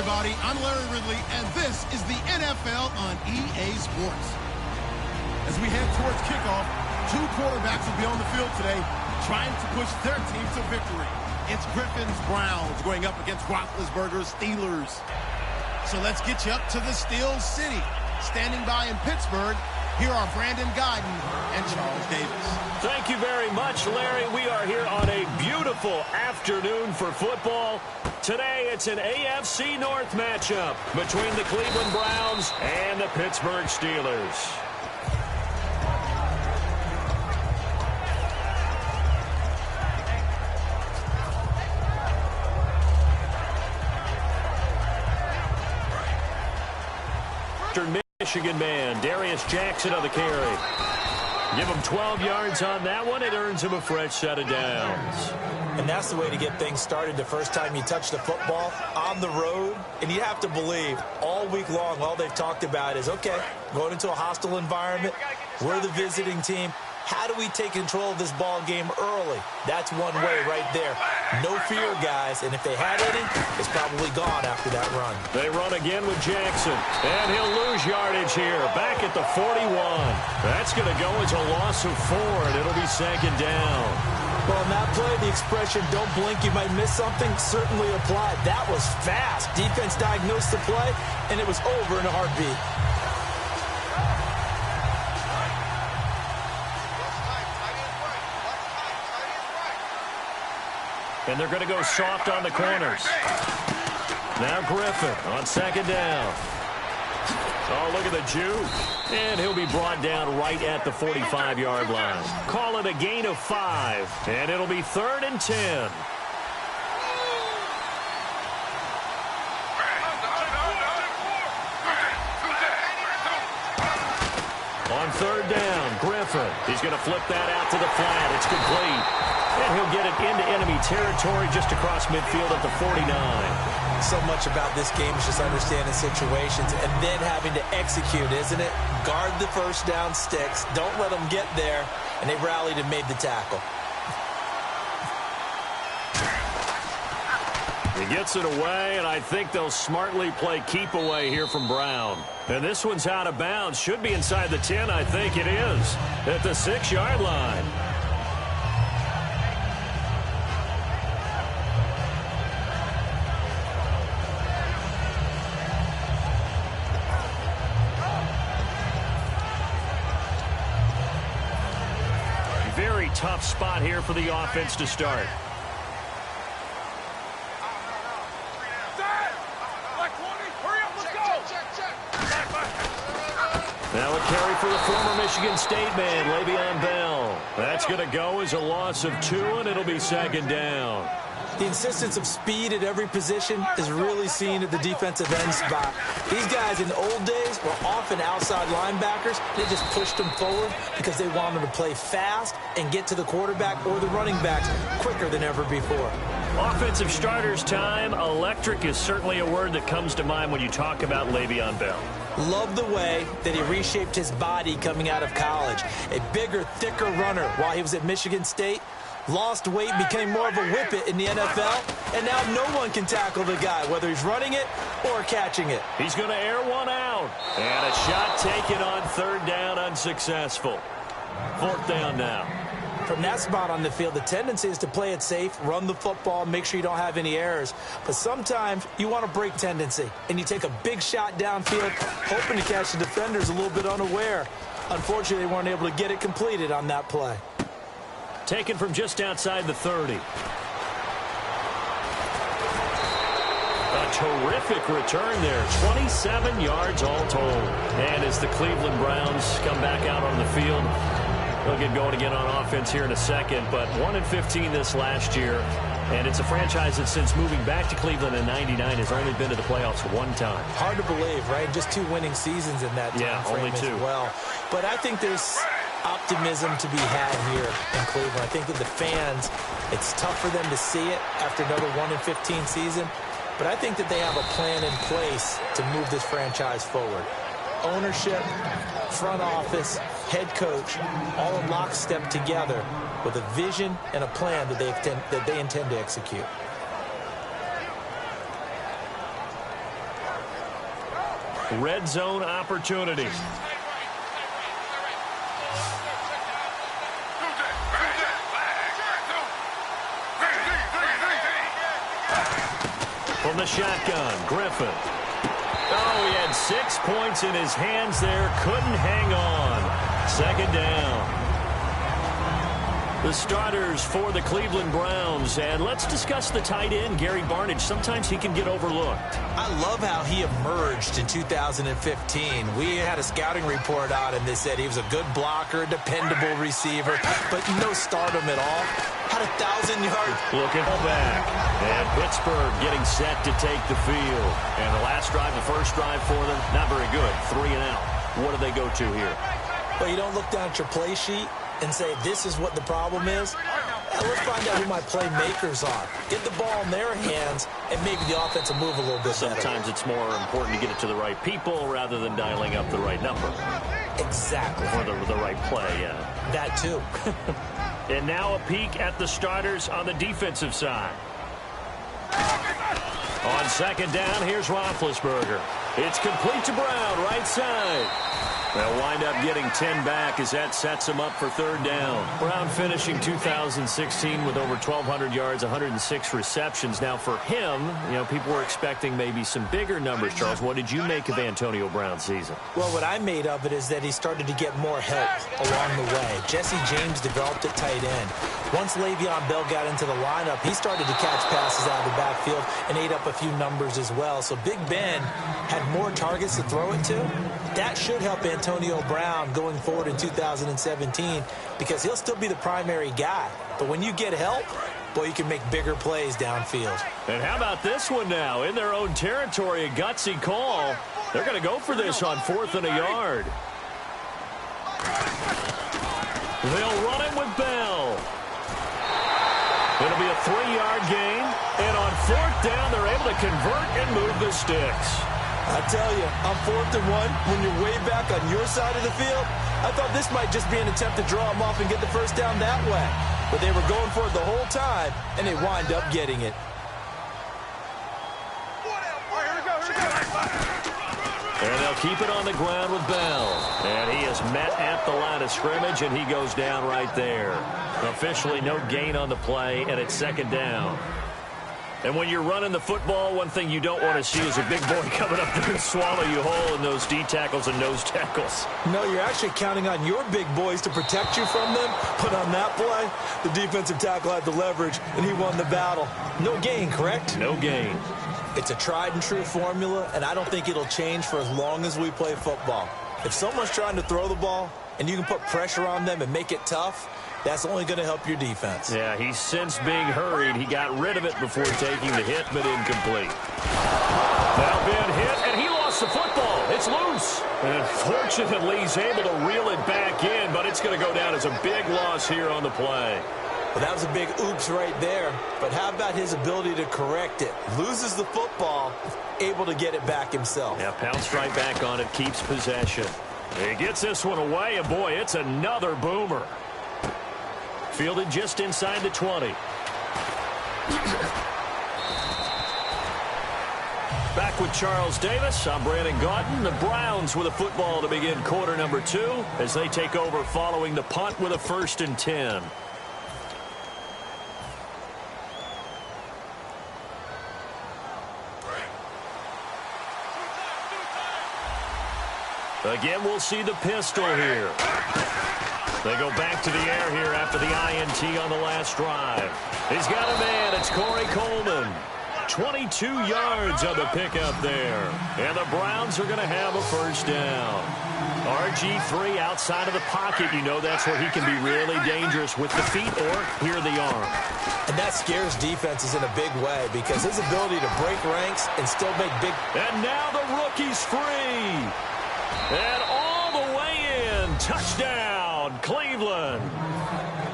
everybody. I'm Larry Ridley, and this is the NFL on EA Sports. As we head towards kickoff, two quarterbacks will be on the field today trying to push their team to victory. It's Griffin's Browns going up against Roethlisberger's Steelers. So let's get you up to the Steel City. Standing by in Pittsburgh, here are Brandon Guyton and Charles Davis. Thank you very much, Larry. We are here on a beautiful afternoon for football. Today, it's an AFC North matchup between the Cleveland Browns and the Pittsburgh Steelers. Michigan man, Darius Jackson on the carry. Give him 12 yards on that one. It earns him a fresh set of downs. And that's the way to get things started the first time you touch the football on the road. And you have to believe all week long, all they've talked about is, okay, going into a hostile environment. We're the visiting team. How do we take control of this ball game early? That's one way right there. No fear, guys. And if they had any, it's probably gone after that run. They run again with Jackson. And he'll lose yardage here. Back at the 41. That's going to go as a loss of 4, and it'll be second down. Well, on that play, the expression, don't blink, you might miss something, certainly applied. That was fast. Defense diagnosed the play, and it was over in a heartbeat. And they're going to go soft on the corners. Now Griffin on second down. Oh, look at the juke. And he'll be brought down right at the 45-yard line. Call it a gain of 5. And it'll be 3rd and 10. On 3rd down, Griffin. He's going to flip that out to the flat. It's complete. And he'll get it into enemy territory just across midfield at the 49. So much about this game is just understanding situations and then having to execute, isn't it? Guard the first down sticks. Don't let them get there. And they rallied and made the tackle. He gets it away, and I think they'll smartly play keep away here from Brown. And this one's out of bounds. Should be inside the 10, I think it is. At the 6-yard line. Very tough spot here for the offense to start. Now a carry for the former Michigan State man, Le'Veon Bell. That's going to go as a loss of 2, and it'll be second down. The insistence of speed at every position is really seen at the defensive end spot. These guys in the old days were often outside linebackers. They just pushed them forward because they wanted to play fast and get to the quarterback or the running backs quicker than ever before. Offensive starters time. Electric is certainly a word that comes to mind when you talk about Le'Veon Bell. Love the way that he reshaped his body coming out of college. A bigger, thicker runner while he was at Michigan State. Lost weight, became more of a whippet in the NFL, and now no one can tackle the guy, whether he's running it or catching it. He's going to air one out. And a shot taken on 3rd down, unsuccessful. 4th down now. From that spot on the field, the tendency is to play it safe, run the football, make sure you don't have any errors. But sometimes you want to break tendency, and you take a big shot downfield, hoping to catch the defenders a little bit unaware. Unfortunately, they weren't able to get it completed on that play. Taken from just outside the 30. A terrific return there. 27 yards all told. And as the Cleveland Browns come back out on the field, they'll get going again on offense here in a second. But 1-15 this last year. And it's a franchise that since moving back to Cleveland in '99 has only been to the playoffs 1 time. Hard to believe, right? Just 2 winning seasons in that time frame only 2. as well. But I think there's optimism to be had here in Cleveland. I think that the fans, it's tough for them to see it after another 1-15 season. But I think that they have a plan in place to move this franchise forward. Ownership, front office, head coach, all in lockstep together with a vision and a plan that they intend to execute. red zone opportunity. From the shotgun, Griffin. Oh, he had 6 points in his hands there. Couldn't hang on. Second down. The starters for the Cleveland Browns. And let's discuss the tight end, Gary Barnidge. Sometimes he can get overlooked. I love how he emerged in 2015. We had a scouting report out, and they said he was a good blocker, dependable receiver, but no stardom at all. Had 1,000 yards. Looking back. And Pittsburgh getting set to take the field. And the last drive, the first drive for them, not very good. 3 and out. What do they go to here? Well, you don't look down at your play sheet and say, this is what the problem is. Let's find out who my playmakers are. Get the ball in their hands, and maybe the offense will move a little bit better. Sometimes it's more important to get it to the right people rather than dialing up the right number. Exactly. Or the right play, yeah. That too. And now a peek at the starters on the defensive side. On second down, here's Roethlisberger. It's complete to Brown, right side. They'll wind up getting 10 back as that sets them up for third down. Brown finishing 2016 with over 1,200 yards, 106 receptions. Now for him, you know, people were expecting maybe some bigger numbers, Charles. What did you make of Antonio Brown's season? Well, what I made of it is that he started to get more help along the way. Jesse James developed at tight end. Once Le'Veon Bell got into the lineup, he started to catch passes out of the backfield and ate up a few numbers as well. So Big Ben had more targets to throw it to. That should help Antonio Brown going forward in 2017 because he'll still be the primary guy. But when you get help, boy, you can make bigger plays downfield. And how about this one now? In their own territory, a gutsy call. They're going to go for this on 4th and a yard. They'll run it with Bell. It'll be a 3-yard gain. And on 4th down, they're able to convert and move the sticks. I tell you, on 4th and 1, when you're way back on your side of the field, I thought this might just be an attempt to draw them off and get the first down that way. But they were going for it the whole time, and they wind up getting it. And they'll keep it on the ground with Bell. And he is met at the line of scrimmage, and he goes down right there. Officially no gain on the play, and it's second down. And when you're running the football, one thing you don't want to see is a big boy coming up there and swallow you whole in those D tackles and nose tackles. No, you're actually counting on your big boys to protect you from them. But on that play, the defensive tackle had the leverage, and he won the battle. No gain, correct? No gain. It's a tried-and-true formula, and I don't think it'll change for as long as we play football. If someone's trying to throw the ball, and you can put pressure on them and make it tough, that's only going to help your defense. Yeah, he's since being hurried. He got rid of it before taking the hit, but incomplete. Now been hit, and he lost the football. It's loose. And fortunately, he's able to reel it back in, but it's going to go down as a big loss here on the play. Well, that was a big oops right there. But how about his ability to correct it? Loses the football, able to get it back himself. Yeah, pounced right back on it, keeps possession. He gets this one away, and boy, it's another boomer. Fielded just inside the 20. Back with Charles Davis. I'm Brandon Gaudin. The Browns with a football to begin quarter number 2 as they take over following the punt with a 1st and 10. Again, we'll see the pistol here. They go back to the air here after the INT on the last drive. He's got a man. It's Corey Coleman. 22 yards on the pickup there. And the Browns are going to have a 1st down. RG3 outside of the pocket. You know that's where he can be really dangerous with the feet or here the arm. And that scares defenses in a big way because his ability to break ranks and still make big... And now the rookie's free. And all the way in. Touchdown, Cleveland.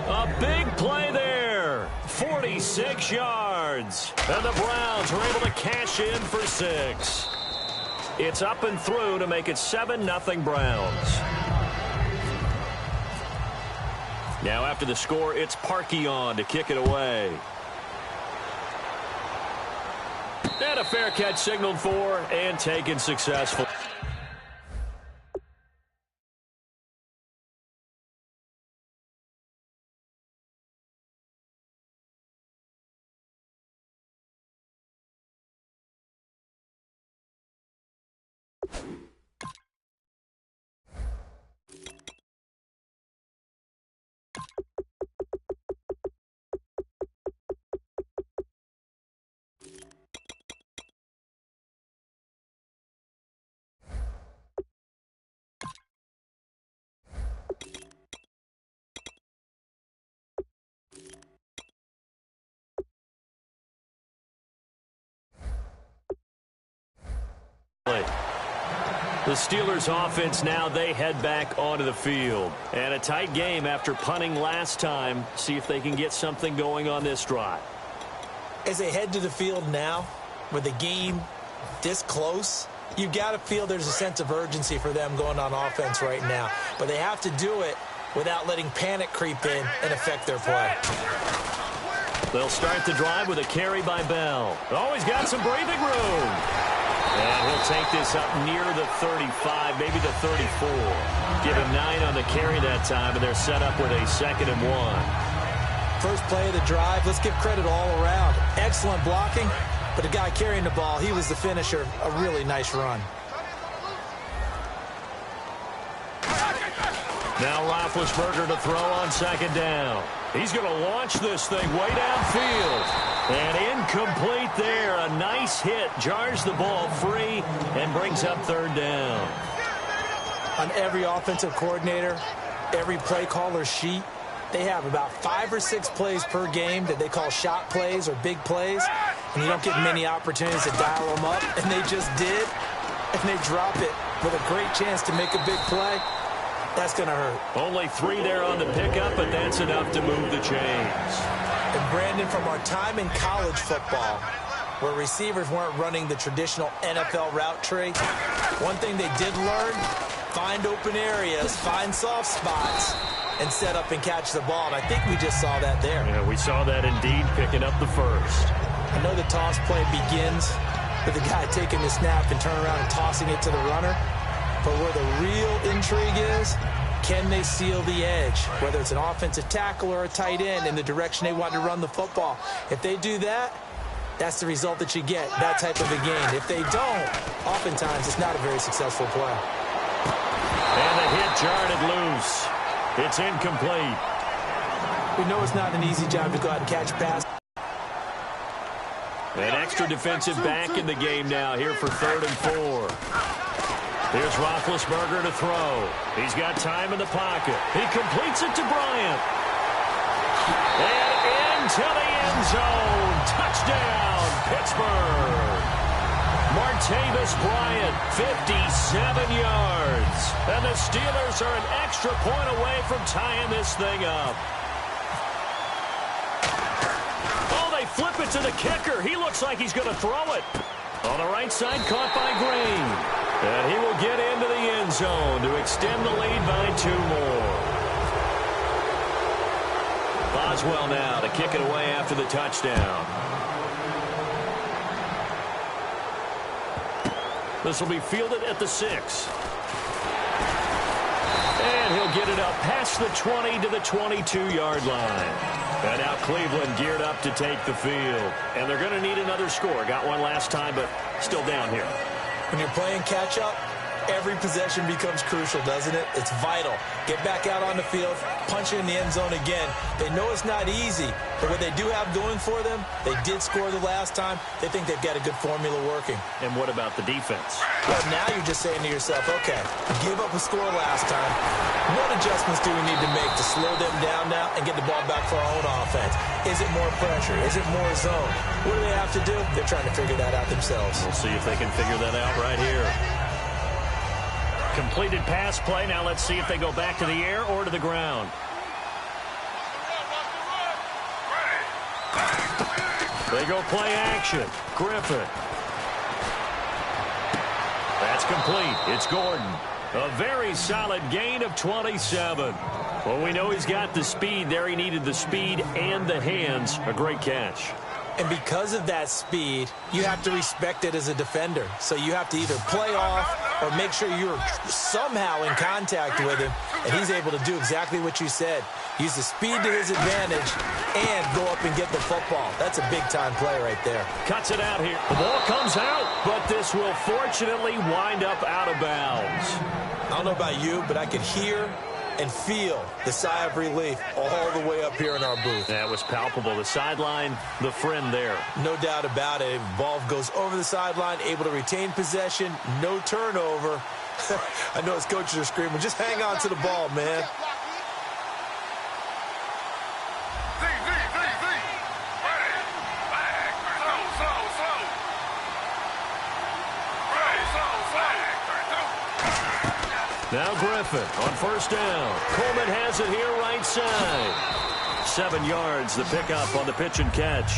A big play there. 46 yards. And the Browns are able to cash in for 6. It's up and through to make it 7-0 Browns. Now after the score, it's Parkey on to kick it away. And a fair catch signaled for and taken successful. The Steelers offense now, they head back onto the field. And a tight game after punting last time. See if they can get something going on this drive. As they head to the field now, with the game this close, you've got to feel there's a sense of urgency for them going on offense right now. But they have to do it without letting panic creep in and affect their play. They'll start the drive with a carry by Bell. Oh, he's got some breathing room. And he'll take this up near the 35, maybe the 34. Give him 9 on the carry that time, and they're set up with a 2nd and 1. First play of the drive, let's give credit all around. Excellent blocking, but the guy carrying the ball, he was the finisher. A really nice run. Now Roethlisberger to throw on 2nd down. He's going to launch this thing way downfield. And incomplete there. A nice hit. Jars the ball free and brings up 3rd down. On every offensive coordinator, every play caller sheet, they have about 5 or 6 plays per game that they call shot plays or big plays. And you don't get many opportunities to dial them up. And they just did. And they drop it with a great chance to make a big play. That's going to hurt. Only 3 there on the pickup, but that's enough to move the chains. And Brandon, from our time in college football, where receivers weren't running the traditional NFL route tree, one thing they did learn, find open areas, find soft spots, and set up and catch the ball. And I think we just saw that there. Yeah, we saw that indeed, picking up the first. I know the toss play begins with the guy taking the snap and turning around and tossing it to the runner. But where the real intrigue is, can they seal the edge, whether it's an offensive tackle or a tight end, in the direction they want to run the football? If they do that, that's the result that you get, that type of a game. If they don't, oftentimes it's not a very successful play. And the hit jarred it loose. It's incomplete. We know it's not an easy job to go out and catch pass. An extra defensive back in the game now here for 3rd and 4. Here's Roethlisberger to throw. He's got time in the pocket. He completes it to Bryant. And into the end zone. Touchdown, Pittsburgh. Martavis Bryant, 57 yards. And the Steelers are an extra point away from tying this thing up. Oh, they flip it to the kicker. He looks like he's going to throw it. On the right side, caught by Green. And he will get into the end zone to extend the lead by 2 more. Boswell now to kick it away after the touchdown. This will be fielded at the 6. And he'll get it up past the 20 to the 22-yard line. And now Cleveland geared up to take the field. And they're going to need another score. Got one last time, but still down here. When you're playing catch-up, every possession becomes crucial, doesn't it? It's vital. Get back out on the field, punch it in the end zone again. They know it's not easy, but what they do have going for them, they did score the last time. They think they've got a good formula working. And what about the defense? Well, now you're just saying to yourself, okay, give up a score last time. What adjustments do we need to make to slow them down now and get the ball back for our own offense? Is it more pressure? Is it more zone? What do they have to do? They're trying to figure that out themselves. We'll see if they can figure that out right here. Completed pass play. Now let's see if they go back to the air or to the ground. They go play action. Griffin. That's complete. It's Gordon. A very solid gain of 27. Well, we know he's got the speed there. He needed the speed and the hands. A great catch. And because of that speed, you have to respect it as a defender. So you have to either play off or make sure you're somehow in contact with him, and he's able to do exactly what you said. Use the speed to his advantage and go up and get the football. That's a big-time play right there. Cuts it out here. The ball comes out, but this will fortunately wind up out of bounds. I don't know about you, but I could hear and feel the sigh of relief all the way up here in our booth. That was palpable. The sideline, the friend there. No doubt about it. Ball goes over the sideline, able to retain possession, no turnover. I know his coaches are screaming, just hang on to the ball, man. Now Griffin on first down. Coleman has it here right side. 7 yards, the pickup on the pitch and catch.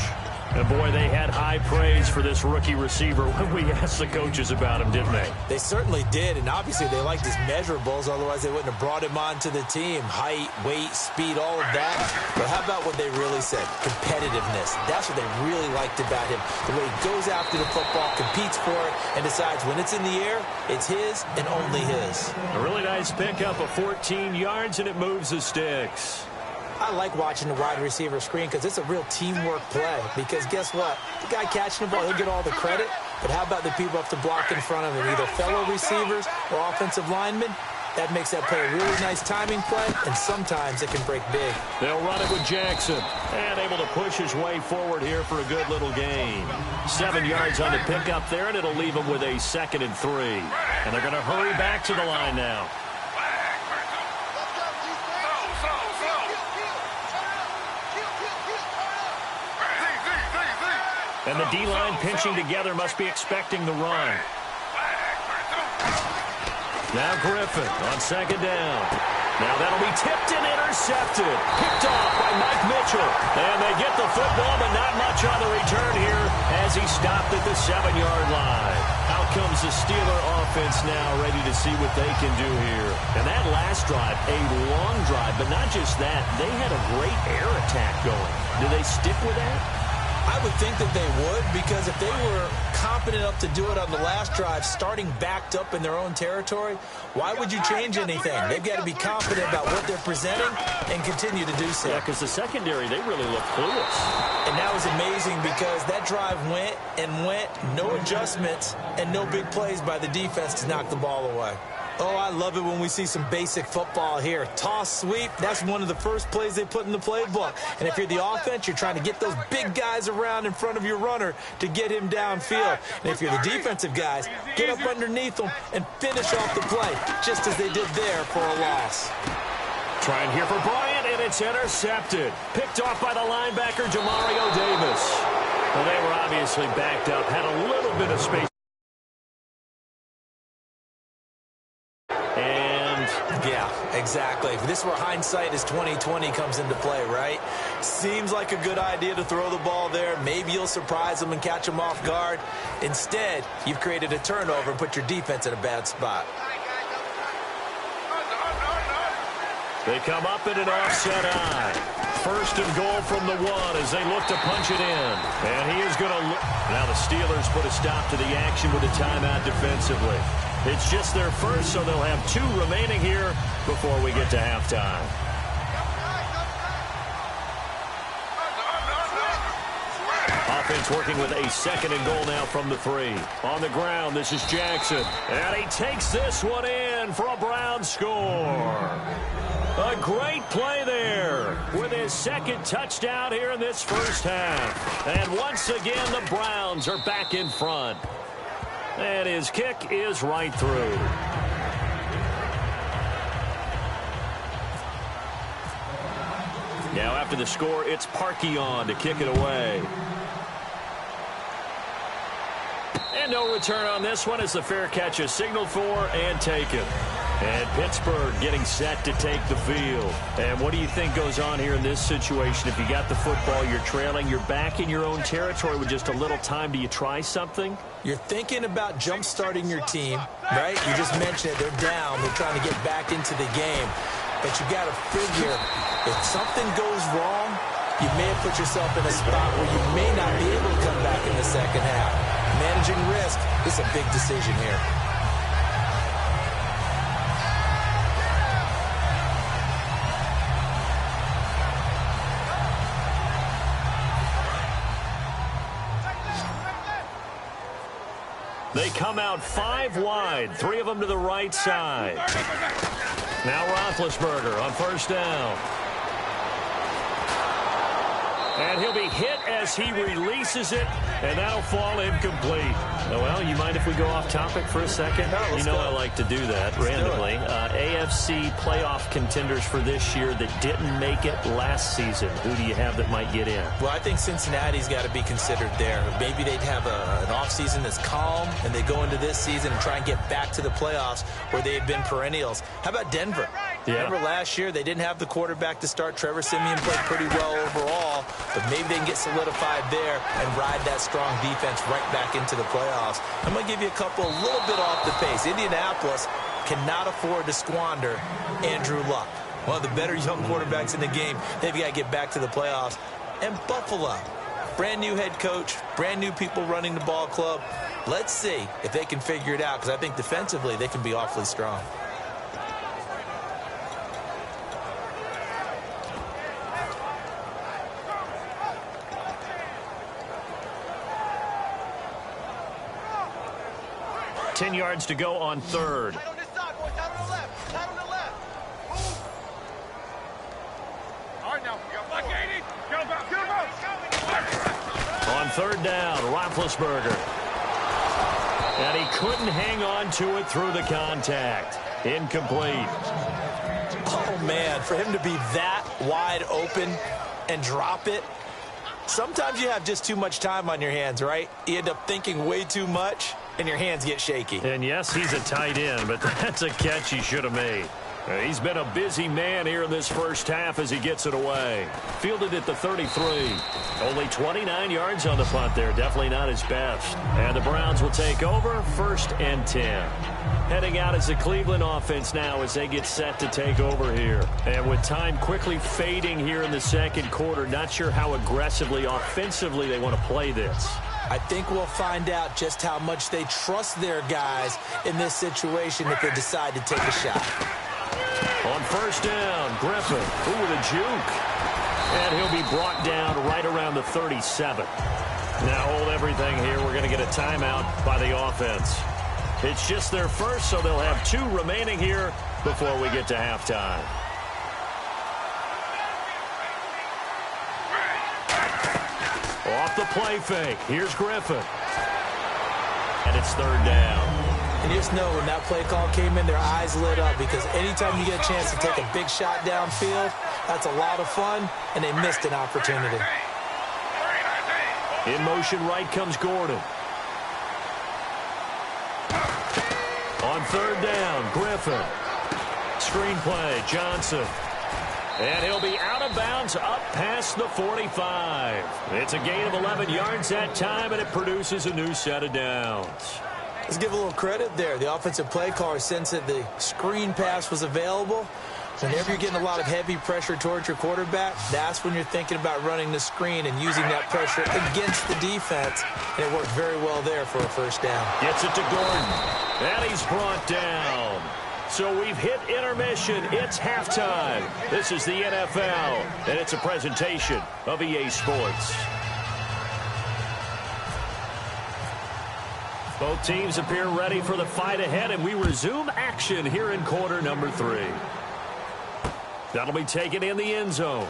And, boy, they had high praise for this rookie receiver when we asked the coaches about him, didn't they? They certainly did, and obviously they liked his measurables. Otherwise, they wouldn't have brought him onto the team. Height, weight, speed, all of that. But how about what they really said? Competitiveness. That's what they really liked about him. The way he goes after the football, competes for it, and decides when it's in the air, it's his and only his. A really nice pickup of 14 yards, and it moves the sticks. I like watching the wide receiver screen because it's a real teamwork play. Because guess what? The guy catching the ball, he'll get all the credit. But how about the people up to block in front of him, either fellow receivers or offensive linemen? That makes that play a really nice timing play, and sometimes it can break big. They'll run it with Jackson, and able to push his way forward here for a good little gain. 7 yards on the pickup there, and it'll leave him with a 2nd and 3. And they're going to hurry back to the line now. And the D-line pinching together must be expecting the run. Now Griffin on 2nd down. Now that'll be tipped and intercepted. Picked off by Mike Mitchell. And they get the football, but not much on the return here as he stopped at the 7-yard line. Out comes the Steeler offense now, ready to see what they can do here. And that last drive, a long drive, but not just that. They had a great air attack going. Do they stick with that? I would think that they would, because if they were competent enough to do it on the last drive, starting backed up in their own territory, why would you change anything? They've got to be confident about what they're presenting and continue to do so. Yeah, because the secondary, they really look clueless. And that was amazing because that drive went and went, no adjustments, and no big plays by the defense to knock the ball away. Oh, I love it when we see some basic football here. Toss, sweep, that's one of the first plays they put in the playbook. And if you're the offense, you're trying to get those big guys around in front of your runner to get him downfield. And if you're the defensive guys, get up underneath them and finish off the play, just as they did there for a loss. Trying here for Bryant, and it's intercepted. Picked off by the linebacker, Demario Davis. Well, they were obviously backed up, had a little bit of space. Yeah, exactly. This is where hindsight is 20/20 comes into play, right? Seems like a good idea to throw the ball there. Maybe you'll surprise them and catch them off guard. Instead, you've created a turnover and put your defense in a bad spot. They come up in an offset eye. 1st and goal from the 1 as they look to punch it in. And he is going to look. Now the Steelers put a stop to the action with a timeout defensively. It's just their first, so they'll have 2 remaining here before we get to halftime. Offense working with a 2nd and goal now from the 3. On the ground, this is Jackson. And he takes this one in for a Brown score. A great play there with his 2nd touchdown here in this first half. And once again, the Browns are back in front. And his kick is right through. Now after the score, it's Parkey on to kick it away. And no return on this one as the fair catch is signaled for and taken. And Pittsburgh getting set to take the field. And what do you think goes on here in this situation? If you got the football, you're trailing, you're back in your own territory with just a little time. Do you try something? You're thinking about jump-starting your team, right? You just mentioned it. They're down. They're trying to get back into the game. But you got to figure, if something goes wrong, you may have put yourself in a spot where you may not be able to come back in the second half. Managing risk is a big decision here. They come out 5 wide, 3 of them to the right side. Now Roethlisberger on first down. And he'll be hit as he releases it, and that'll fall incomplete. Well, you mind if we go off topic for a second? No, you know I like to do that randomly. AFC playoff contenders for this year that didn't make it last season. Who do you have that might get in? Well, I think Cincinnati's got to be considered there. Maybe they'd have an offseason that's calm, and they go into this season and try and get back to the playoffs where they had been perennials. How about Denver? Yeah. Remember last year, they didn't have the quarterback to start. Trevor Siemian played pretty well overall, but maybe they can get solidified there and ride that strong defense right back into the playoffs. I'm going to give you a couple a little bit off the pace. Indianapolis cannot afford to squander Andrew Luck, one of the better young quarterbacks in the game. They've got to get back to the playoffs. And Buffalo, brand new head coach, brand new people running the ball club. Let's see if they can figure it out, because I think defensively they can be awfully strong. Ten yards to go on third. Tight on this side, boys. Tight on the left. Tight on the left. Move. All right, now. Go back, 80. Go. On third down, Roethlisberger. And he couldn't hang on to it through the contact. Incomplete. Oh, man, for him to be that wide open and drop it. Sometimes you have just too much time on your hands, right? You end up thinking way too much, and your hands get shaky. And yes, he's a tight end, but that's a catch he should have made. He's been a busy man here in this first half as he gets it away. Fielded at the 33. Only 29 yards on the punt there. Definitely not his best. And the Browns will take over, 1st and 10. Heading out as the Cleveland offense now as they get set to take over here. And with time quickly fading here in the second quarter, not sure how aggressively, offensively they want to play this. I think we'll find out just how much they trust their guys in this situation if they decide to take a shot. On first down, Griffin. Ooh, with a juke. And he'll be brought down right around the 37. Now hold everything here. We're going to get a timeout by the offense. It's just their first, so they'll have 2 remaining here before we get to halftime. Off the play fake. Here's Griffin. And it's 3rd down. And just know when that play call came in, their eyes lit up, because anytime you get a chance to take a big shot downfield, that's a lot of fun, and they missed an opportunity. In motion right comes Gordon. On 3rd down, Griffin. Screenplay, Johnson. And he'll be out of bounds up past the 45. It's a gain of 11 yards that time, and it produces a new set of downs. Let's give a little credit there. The offensive play caller sensed that the screen pass was available. Whenever you're getting a lot of heavy pressure towards your quarterback, that's when you're thinking about running the screen and using that pressure against the defense. And it worked very well there for a first down. Gets it to Gordon. And he's brought down. So we've hit intermission. It's halftime. This is the NFL, and it's a presentation of EA Sports. Both teams appear ready for the fight ahead, and we resume action here in quarter number 3. That'll be taken in the end zone.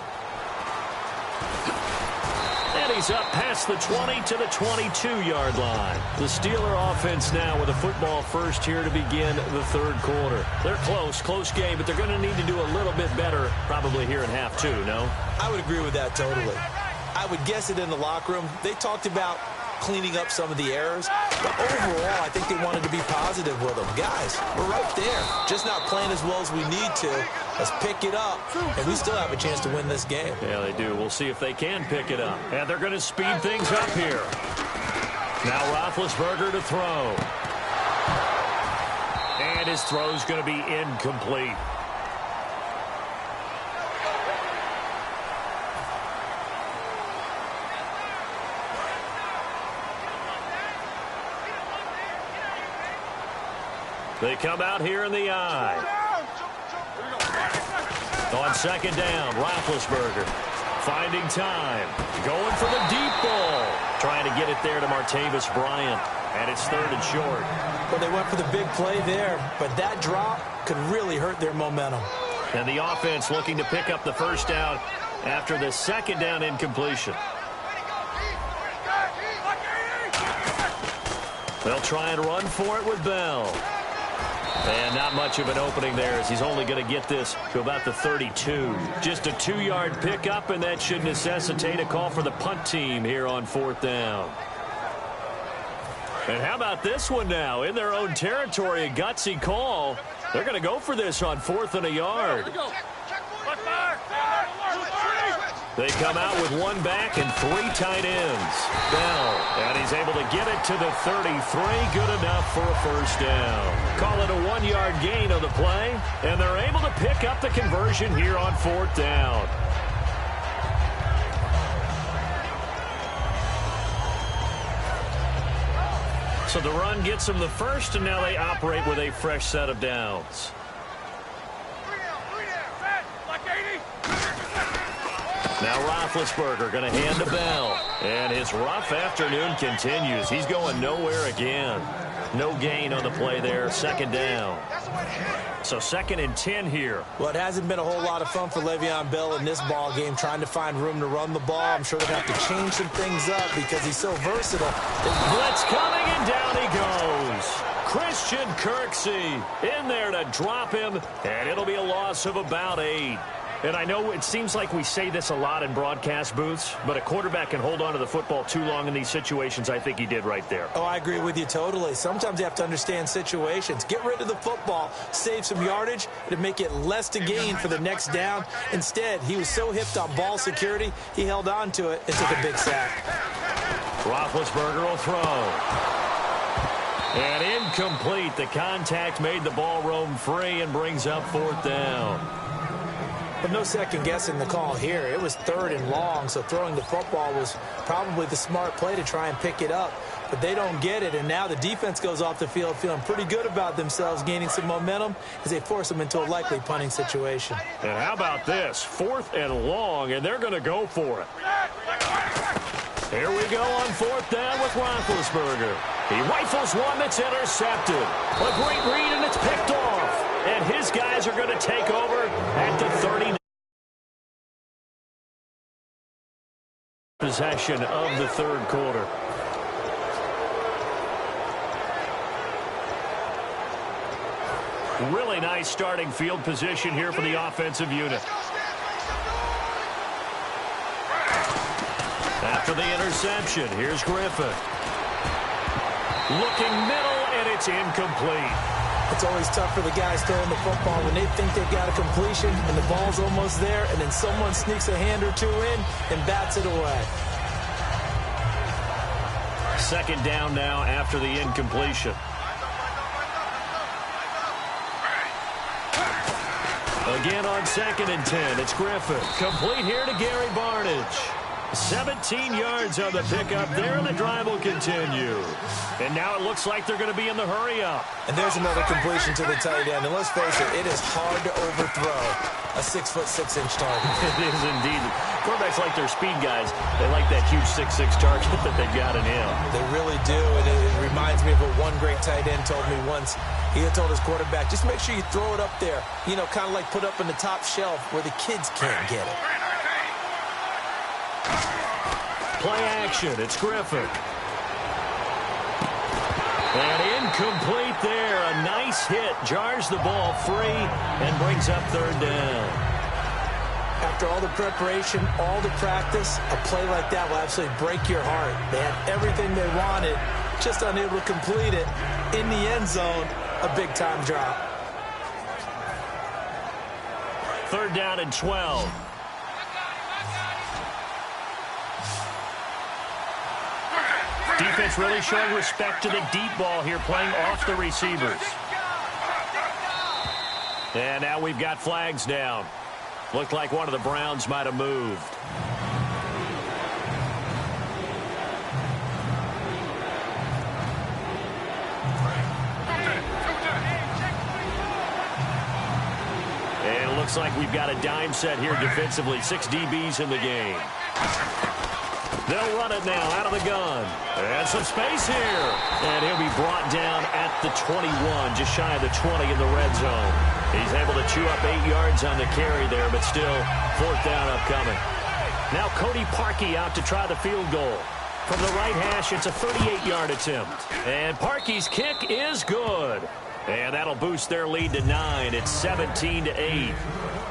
And he's up past the 20 to the 22-yard line. The Steeler offense now with a football first here to begin the 3rd quarter. They're close game, but they're going to need to do a little bit better probably here in half 2, no? I would agree with that totally. I would guess it in the locker room. They talked about cleaning up some of the errors, but overall I think they wanted to be positive with them. Guys, we're right there, just not playing as well as we need to. Let's pick it up, and we still have a chance to win this game. Yeah, they do. We'll see if they can pick it up. And they're going to speed things up here. Now Roethlisberger to throw. And his throw's going to be incomplete. They come out here in the eye. On 2nd down, Roethlisberger finding time. Going for the deep ball. Trying to to get it there to Martavis Bryant. And it's 3rd and short. Well, they went for the big play there, but that drop could really hurt their momentum. And the offense looking to pick up the first down after the 2nd down incompletion. They'll try and run for it with Bell. And not much of an opening there as he's only going to get this to about the 32. Just a 2-yard pickup, and that should necessitate a call for the punt team here on 4th down. And how about this one now? In their own territory, a gutsy call. They're going to go for this on 4th and a yard. They come out with 1 back and 3 tight ends. Bell, and he's able to get it to the 33. Good enough for a first down. Call it a 1-yard gain on the play, and they're able to pick up the conversion here on 4th down. So the run gets them the first, and now they operate with a fresh set of downs. Now Roethlisberger going to hand to Bell. And his rough afternoon continues. He's going nowhere again. No gain on the play there. 2nd down. So 2nd and 10 here. Well, it hasn't been a whole lot of fun for Le'Veon Bell in this ball game, trying to find room to run the ball. I'm sure they're going to have to change some things up because he's so versatile. Blitz coming, and down he goes. Christian Kirksey in there to drop him, and it'll be a loss of about 8. And I know it seems like we say this a lot in broadcast booths, but a quarterback can hold on to the football too long in these situations. I think he did right there. Oh, I agree with you totally. Sometimes you have to understand situations. Get rid of the football, save some yardage, to make it less to gain for the next down. Instead, he was so hipped on ball security, he held on to it and took a big sack. Roethlisberger will throw. And incomplete. The contact made the ball roam free and brings up 4th down. But no second guessing the call here. It was 3rd and long, so throwing the football was probably the smart play to try and pick it up. But they don't get it, and now the defense goes off the field feeling pretty good about themselves, gaining some momentum as they force them into a likely punting situation. And how about this? 4th and long, and they're going to go for it. Here we go on 4th down with Roethlisberger. He rifles one that's intercepted. A great read, and it's picked off. And his guys are going to take over at the 30. Possession of the 3rd quarter. Really nice starting field position here for the offensive unit. After the interception, here's Griffin. Looking middle, and it's incomplete. It's always tough for the guys throwing the football when they think they've got a completion and the ball's almost there, and then someone sneaks a hand or two in and bats it away. 2nd down now after the incompletion. Again on 2nd and 10, it's Griffin. Complete here to Gary Barnidge. 17 yards on the pickup there, and the drive will continue. And now it looks like they're going to be in the hurry-up. And there's another completion to the tight end. And let's face it, it is hard to overthrow a 6'6" target. It is indeed. Quarterbacks like their speed guys. They like that huge 6'6" target that they've got in him. They really do, and it reminds me of what one great tight end told me once. He had told his quarterback, just make sure you throw it up there, you know, kind of like put up in the top shelf where the kids can't get it. Play action, it's Griffin. And incomplete there. A nice hit. Jars the ball free and brings up 3rd down. After all the preparation, all the practice, a play like that will absolutely break your heart. They had everything they wanted, just unable to complete it. In the end zone, a big-time drop. 3rd down and 12. Defense really showing respect to the deep ball here, playing off the receivers. And now we've got flags down. Looked like one of the Browns might have moved. And it looks like we've got a dime set here defensively. 6 DBs in the game. They'll run it now out of the gun. And some space here. And he'll be brought down at the 21, just shy of the 20 in the red zone. He's able to chew up 8 yards on the carry there, but still 4th down upcoming. Now Cody Parkey out to try the field goal. From the right hash, it's a 38-yard attempt. And Parkey's kick is good. And that'll boost their lead to 9. It's 17-8.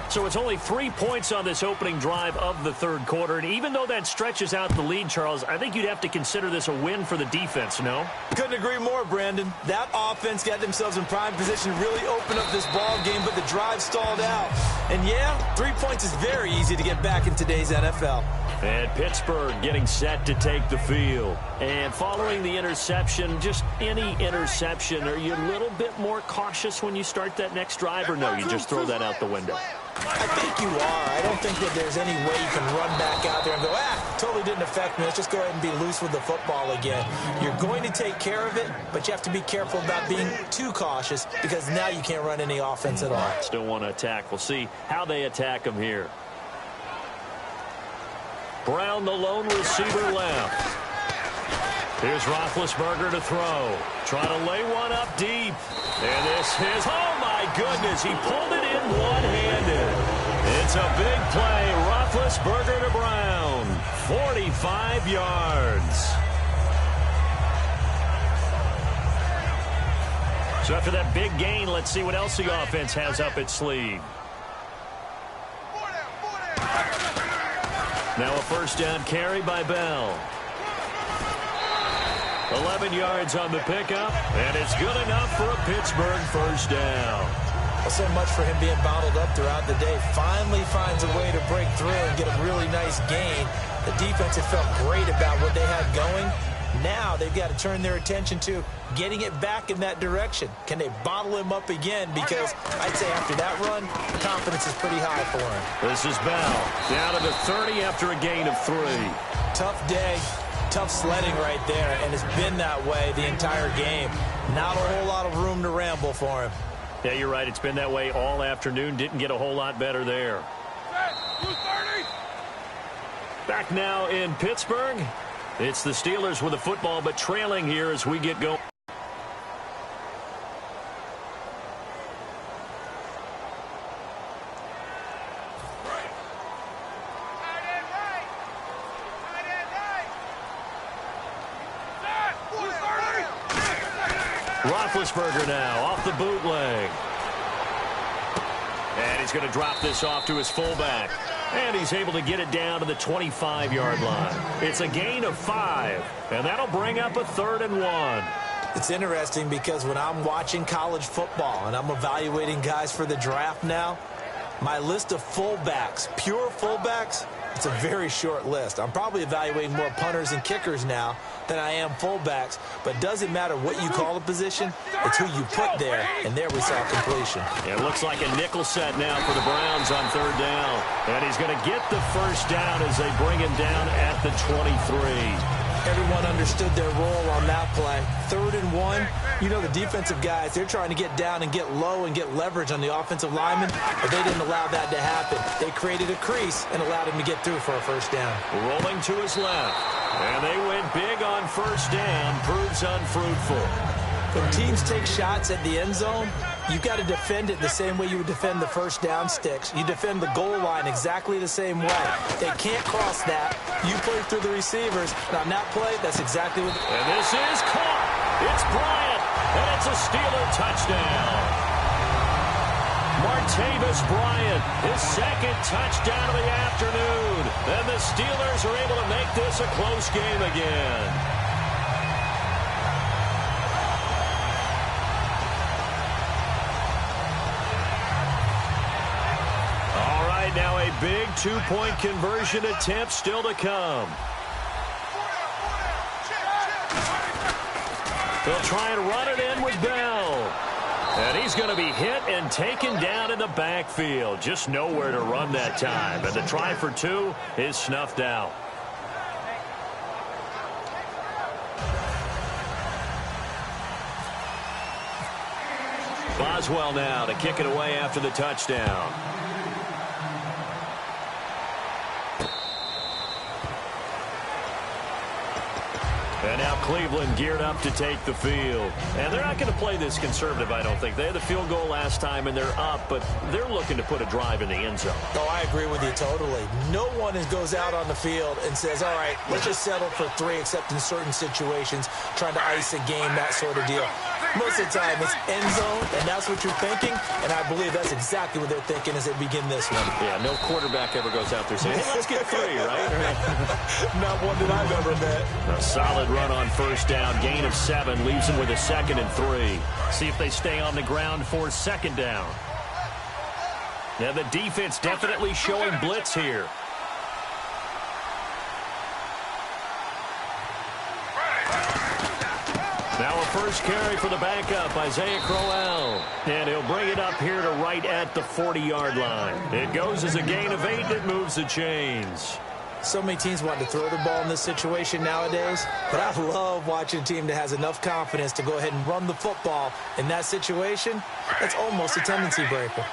So it's only 3 points on this opening drive of the third quarter. And even though that stretches out the lead, Charles, I think you'd have to consider this a win for the defense, no? Couldn't agree more, Brandon. That offense got themselves in prime position to really open up this ball game, but the drive stalled out. And yeah, 3 points is very easy to get back in today's NFL. And Pittsburgh getting set to take the field. And following the interception, just any interception, are you a little bit more cautious when you start that next drive, or no, you just throw that out the window? I think you are. I don't think that there's any way you can run back out there and go, totally didn't affect me. Let's just go ahead and be loose with the football again. You're going to take care of it, but you have to be careful about being too cautious because now you can't run any offense at all. Still want to attack. We'll see how they attack them here. Brown, the lone receiver, left. Here's Roethlisberger to throw. Trying to lay one up deep. And this is, oh my goodness, he pulled it in one-handed. It's a big play. Roethlisberger to Brown. 45 yards. So after that big gain, let's see what else the offense has up its sleeve. Now a first down carry by Bell. 11 yards on the pickup, and it's good enough for a Pittsburgh first down. Well, so much for him being bottled up throughout the day. Finally finds a way to break through and get a really nice gain. The defense had felt great about what they had going. Now they've got to turn their attention to getting it back in that direction. Can they bottle him up again? Because I'd say after that run, the confidence is pretty high for him. This is Bell. Down to the 30 after a gain of 3. Tough day. Tough sledding right there, and it's been that way the entire game. Not a whole lot of room to ramble for him. Yeah, you're right. It's been that way all afternoon. Didn't get a whole lot better there. Back now in Pittsburgh. It's the Steelers with the football, but trailing here as we get going. Roethlisberger now off the bootleg. And he's going to drop this off to his fullback. And he's able to get it down to the 25-yard line. It's a gain of 5. And that'll bring up a 3rd and 1. It's interesting because when I'm watching college football and I'm evaluating guys for the draft now, my list of fullbacks, pure fullbacks, it's a very short list. I'm probably evaluating more punters and kickers now than I am fullbacks, but it doesn't matter what you call a position, it's who you put there, and there we saw completion. It looks like a nickel set now for the Browns on 3rd down, and he's going to get the first down as they bring him down at the 23. Everyone understood their role on that play. 3rd and 1. You know the defensive guys, they're trying to get down and get low and get leverage on the offensive lineman, but they didn't allow that to happen. They created a crease and allowed him to get through for a first down. Rolling to his left. And they went big on first down. Proves unfruitful. When teams take shots at the end zone, you've got to defend it the same way you would defend the first down sticks. You defend the goal line exactly the same way. They can't cross that. You play through the receivers. And on that play, that's exactly what... And this is caught. It's Bryant. And it's a Steeler touchdown. Martavis Bryant, his 2nd touchdown of the afternoon. And the Steelers are able to make this a close game again. Now a big 2-point conversion attempt still to come. They'll try and run it in with Bell. And he's going to be hit and taken down in the backfield. Just nowhere to run that time. And the try for 2 is snuffed out. Boswell now to kick it away after the touchdown. And now Cleveland geared up to take the field. And they're not going to play this conservative, I don't think. They had the field goal last time, and they're up, but they're looking to put a drive in the end zone. Oh, I agree with you totally. No one goes out on the field and says, all right, let's just settle for 3, except in certain situations, trying to ice a game, that sort of deal. Most of the time, it's end zone, and that's what you're thinking, and I believe that's exactly what they're thinking as they begin this one. Yeah, no quarterback ever goes out there saying, hey, let's get 3, right? Not one that I've ever met. A solid run on first down. Gain of 7 leaves them with a 2nd and 3. See if they stay on the ground for 2nd down. Now the defense definitely showing blitz here. Now a first carry for the backup, Isaiah Crowell. And he'll bring it up here to right at the 40-yard line. It goes as a gain of 8, and it moves the chains. So many teams want to throw the ball in this situation nowadays, but I love watching a team that has enough confidence to go ahead and run the football in that situation. That's almost a tendency breaker.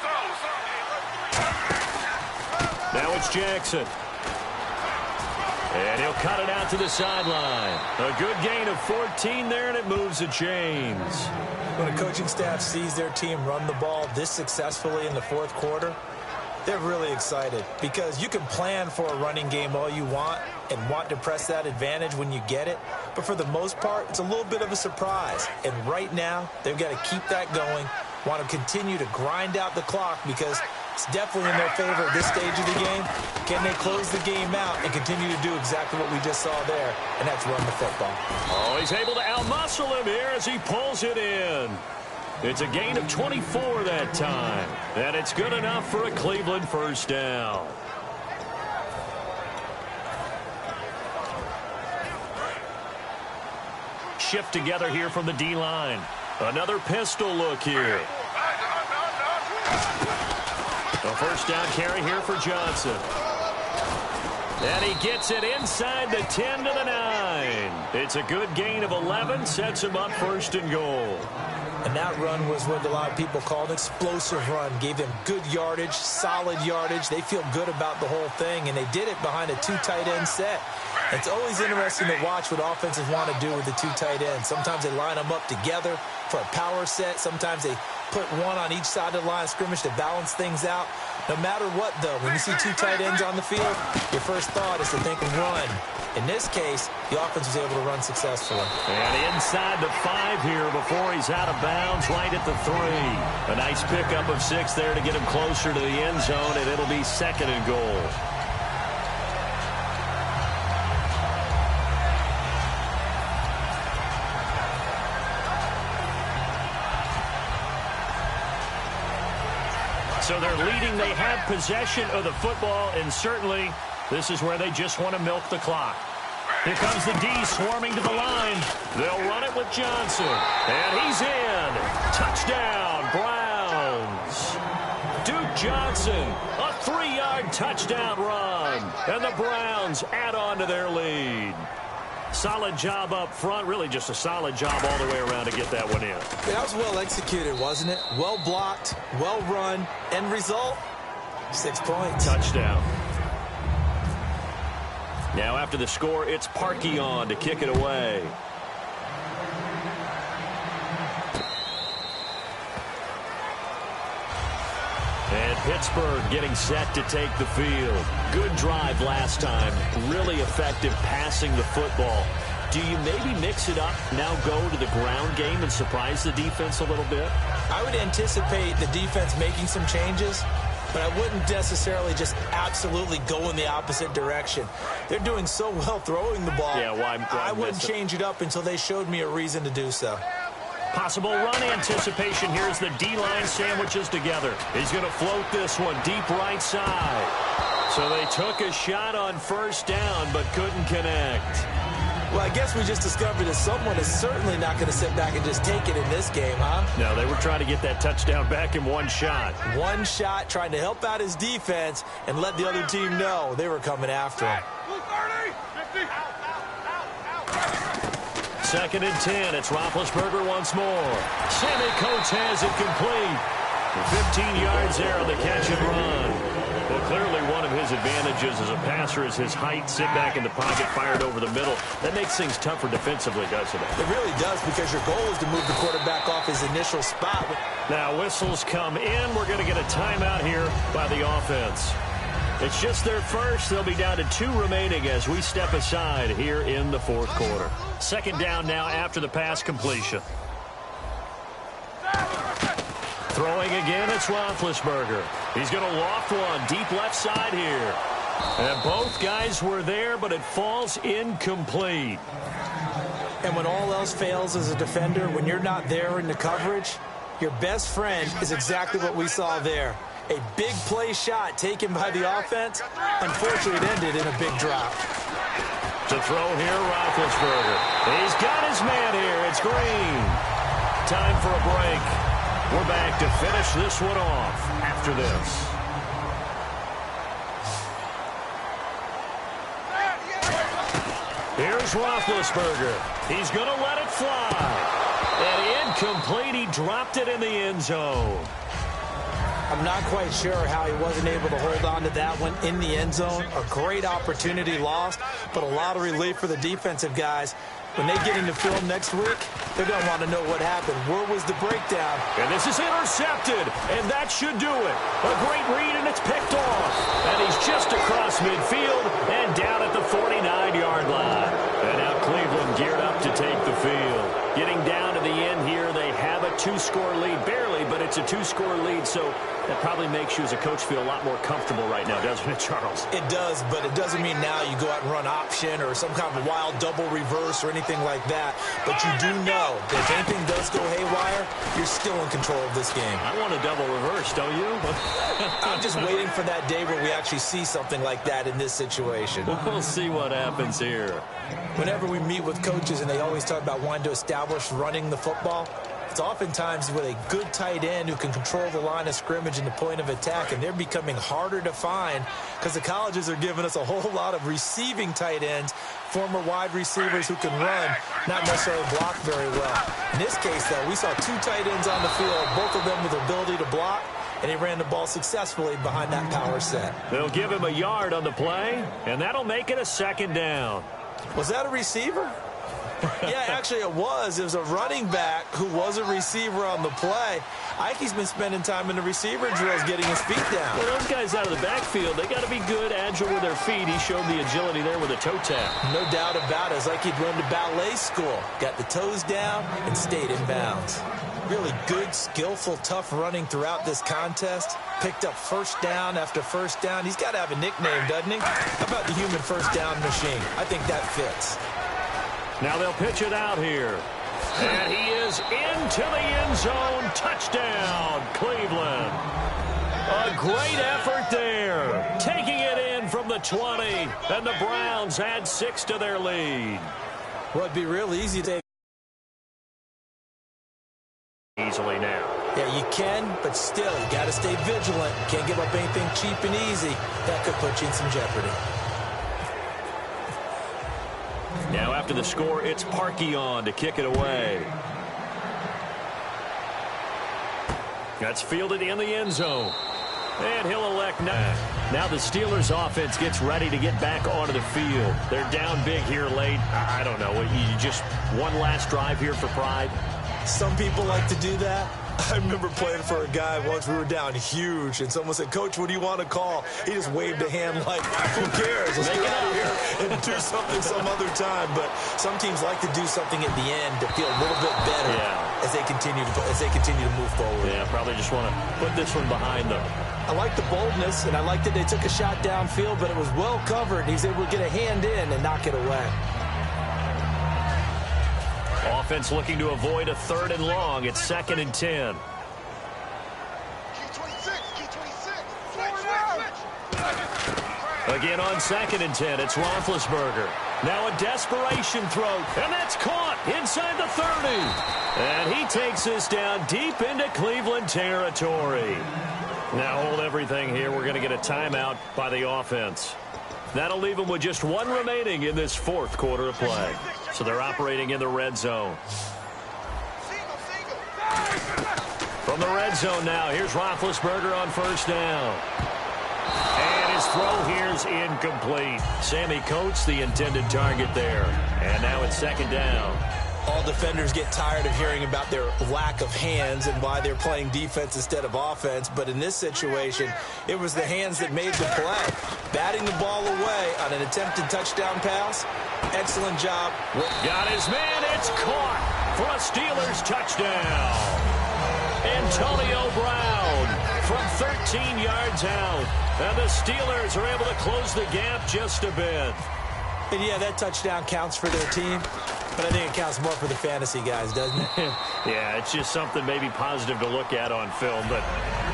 Now it's Jackson. And he'll cut it out to the sideline. A good gain of 14 there, and it moves the chains. When a coaching staff sees their team run the ball this successfully in the 4th quarter, they're really excited because you can plan for a running game all you want and want to press that advantage when you get it. But for the most part, it's a little bit of a surprise. And right now, they've got to keep that going, want to continue to grind out the clock because it's definitely in their favor at this stage of the game. Can they close the game out and continue to do exactly what we just saw there, and that's run the football. Oh, he's able to outmuscle him here as he pulls it in. It's a gain of 24 that time, and it's good enough for a Cleveland first down. Shift together here from the D-line. Another pistol look here. A first down carry here for Johnson. And he gets it inside the 10 to the 9. It's a good gain of 11, sets him up 1st and goal. And that run was what a lot of people call an explosive run. Gave them good yardage, solid yardage. They feel good about the whole thing, and they did it behind a 2 tight end set. It's always interesting to watch what offenses want to do with the 2 tight ends. Sometimes they line them up together for a power set. Sometimes they put one on each side of the line of scrimmage to balance things out. No matter what, though, when you see 2 tight ends on the field, your first thought is to think of run. In this case, the offense was able to run successfully. And inside the 5 here before he's out of bounds, right at the 3. A nice pickup of 6 there to get him closer to the end zone, and it'll be 2nd and goal. So they're leading. They have possession of the football, and certainly this is where they just want to milk the clock. Here comes the D swarming to the line. They'll run it with Johnson. And he's in. Touchdown, Browns. Duke Johnson, a 3-yard touchdown run. And the Browns add on to their lead. Solid job up front. Really just a solid job all the way around to get that one in. Yeah, that was well executed, wasn't it? Well blocked, well run. End result, 6 points. Touchdown. Now after the score, it's Parkey on to kick it away. And Pittsburgh getting set to take the field. Good drive last time. Really effective passing the football. Do you maybe mix it up, now go to the ground game and surprise the defense a little bit? I would anticipate the defense making some changes, but I wouldn't necessarily just absolutely go in the opposite direction. They're doing so well throwing the ball. Yeah, why I wouldn't change it up until they showed me a reason to do so. Possible run anticipation here as the D-line sandwiches together. He's going to float this one deep right side. So they took a shot on first down but couldn't connect. Well, I guess we just discovered that someone is certainly not going to sit back and just take it in this game, huh? No, they were trying to get that touchdown back in one shot. One shot, trying to help out his defense and let the other team know they were coming after him. 2nd and 10. It's Roethlisberger once more. Sammy Coates has it complete. 15 yards there on the catch and run. Well, Clearly one of his advantages as a passer is his height. Sit back in the pocket, fired over the middle. That makes things tougher defensively, doesn't it? It really does, because your goal is to move the quarterback off his initial spot. Now whistles come in. We're going to get a timeout here by the offense. It's just their first. They'll be down to 2 remaining as we step aside here in the fourth quarter. Second down now after the pass completion. Throwing again, it's Roethlisberger. He's going to loft one deep left side here. And both guys were there, but it falls incomplete. And when all else fails as a defender, when you're not there in the coverage, your best friend is exactly what we saw there. A big play shot taken by the offense. Unfortunately, it ended in a big drop. To throw here, Roethlisberger. He's got his man here. It's Green. Time for a break. We're back to finish this one off after this. Here's Roethlisberger. He's going to let it fly. And incomplete. He dropped it in the end zone. I'm not quite sure how he wasn't able to hold on to that one in the end zone. A great opportunity lost, but a lot of relief for the defensive guys. When they get into film next week, they're going to want to know what happened. Where was the breakdown? And this is intercepted, and that should do it. A great read, and it's picked off. And he's just across midfield and down at the 49-yard line. And now Cleveland geared up to take the field. Getting down to the end here, they have a 2-score lead. Barely, but it's a 2-score lead, so that probably makes you as a coach feel a lot more comfortable right now, doesn't it, Charles? It does, but it doesn't mean now you go out and run option or some kind of wild double reverse or anything like that. But you do know that if anything does go haywire, you're still in control of this game. I want a double reverse, don't you? I'm just waiting for that day where we actually see something like that in this situation. We'll see what happens here. Whenever we meet with coaches and they always talk about wanting to establish running the football, it's oftentimes with a good tight end who can control the line of scrimmage and the point of attack, and they're becoming harder to find because the colleges are giving us a whole lot of receiving tight ends, former wide receivers who can run, not necessarily block very well. In this case, though, we saw 2 tight ends on the field, both of them with the ability to block, and he ran the ball successfully behind that power set. They'll give him a yard on the play, and that'll make it a second down. Was that a receiver? Yeah, actually it was. It was a running back who was a receiver on the play. I think he's been spending time in the receiver drills getting his feet down. Well, those guys out of the backfield, they got to be good, agile with their feet. He showed the agility there with a toe tap. No doubt about it. It's like he'd run to ballet school. Got the toes down and stayed in bounds. Really good, skillful, tough running throughout this contest. Picked up first down after first down. He's got to have a nickname, doesn't he? How about the human first down machine? I think that fits. Now they'll pitch it out here. And he is into the end zone. Touchdown, Cleveland. A great effort there. Taking it in from the 20. And the Browns add 6 to their lead. Well, it'd be real easy to easily now. Yeah, you can, but still, you got to stay vigilant. Can't give up anything cheap and easy. That could put you in some jeopardy. Now after the score, it's Parkey on to kick it away. That's fielded in the end zone. And he'll elect now the Steelers offense gets ready to get back onto the field. They're down big here late. I don't know. You just one last drive here for pride. Some people like to do that. I remember playing for a guy once. We were down huge, and someone said, "Coach, what do you want to call?" He just waved a hand like, "Who cares? Let's get out of here and do something some other time." But some teams like to do something at the end to feel a little bit better as they continue to move forward. Yeah, probably just want to put this one behind them. I like the boldness, and I like that they took a shot downfield, but it was well covered. He's able to get a hand in and knock it away. Offense looking to avoid a 3rd and long. It's 2nd and 10. Again on 2nd and 10, it's Roethlisberger. Now a desperation throw, and that's caught inside the 30. And he takes this down deep into Cleveland territory. Now hold everything here. We're going to get a timeout by the offense. That'll leave them with just 1 remaining in this 4th quarter of play. So they're operating in the red zone. From the red zone now, here's Roethlisberger on 1st down. And his throw here's incomplete. Sammy Coates, the intended target there. And now it's second down. All defenders get tired of hearing about their lack of hands and why they're playing defense instead of offense. But in this situation, it was the hands that made the play. Batting the ball away on an attempted touchdown pass. Excellent job. Got his man. It's caught for a Steelers touchdown. Antonio Brown from 13 yards out. And the Steelers are able to close the gap just a bit. And yeah, that touchdown counts for their team. But I think it counts more for the fantasy guys, doesn't it? Yeah, it's just something maybe positive to look at on film, but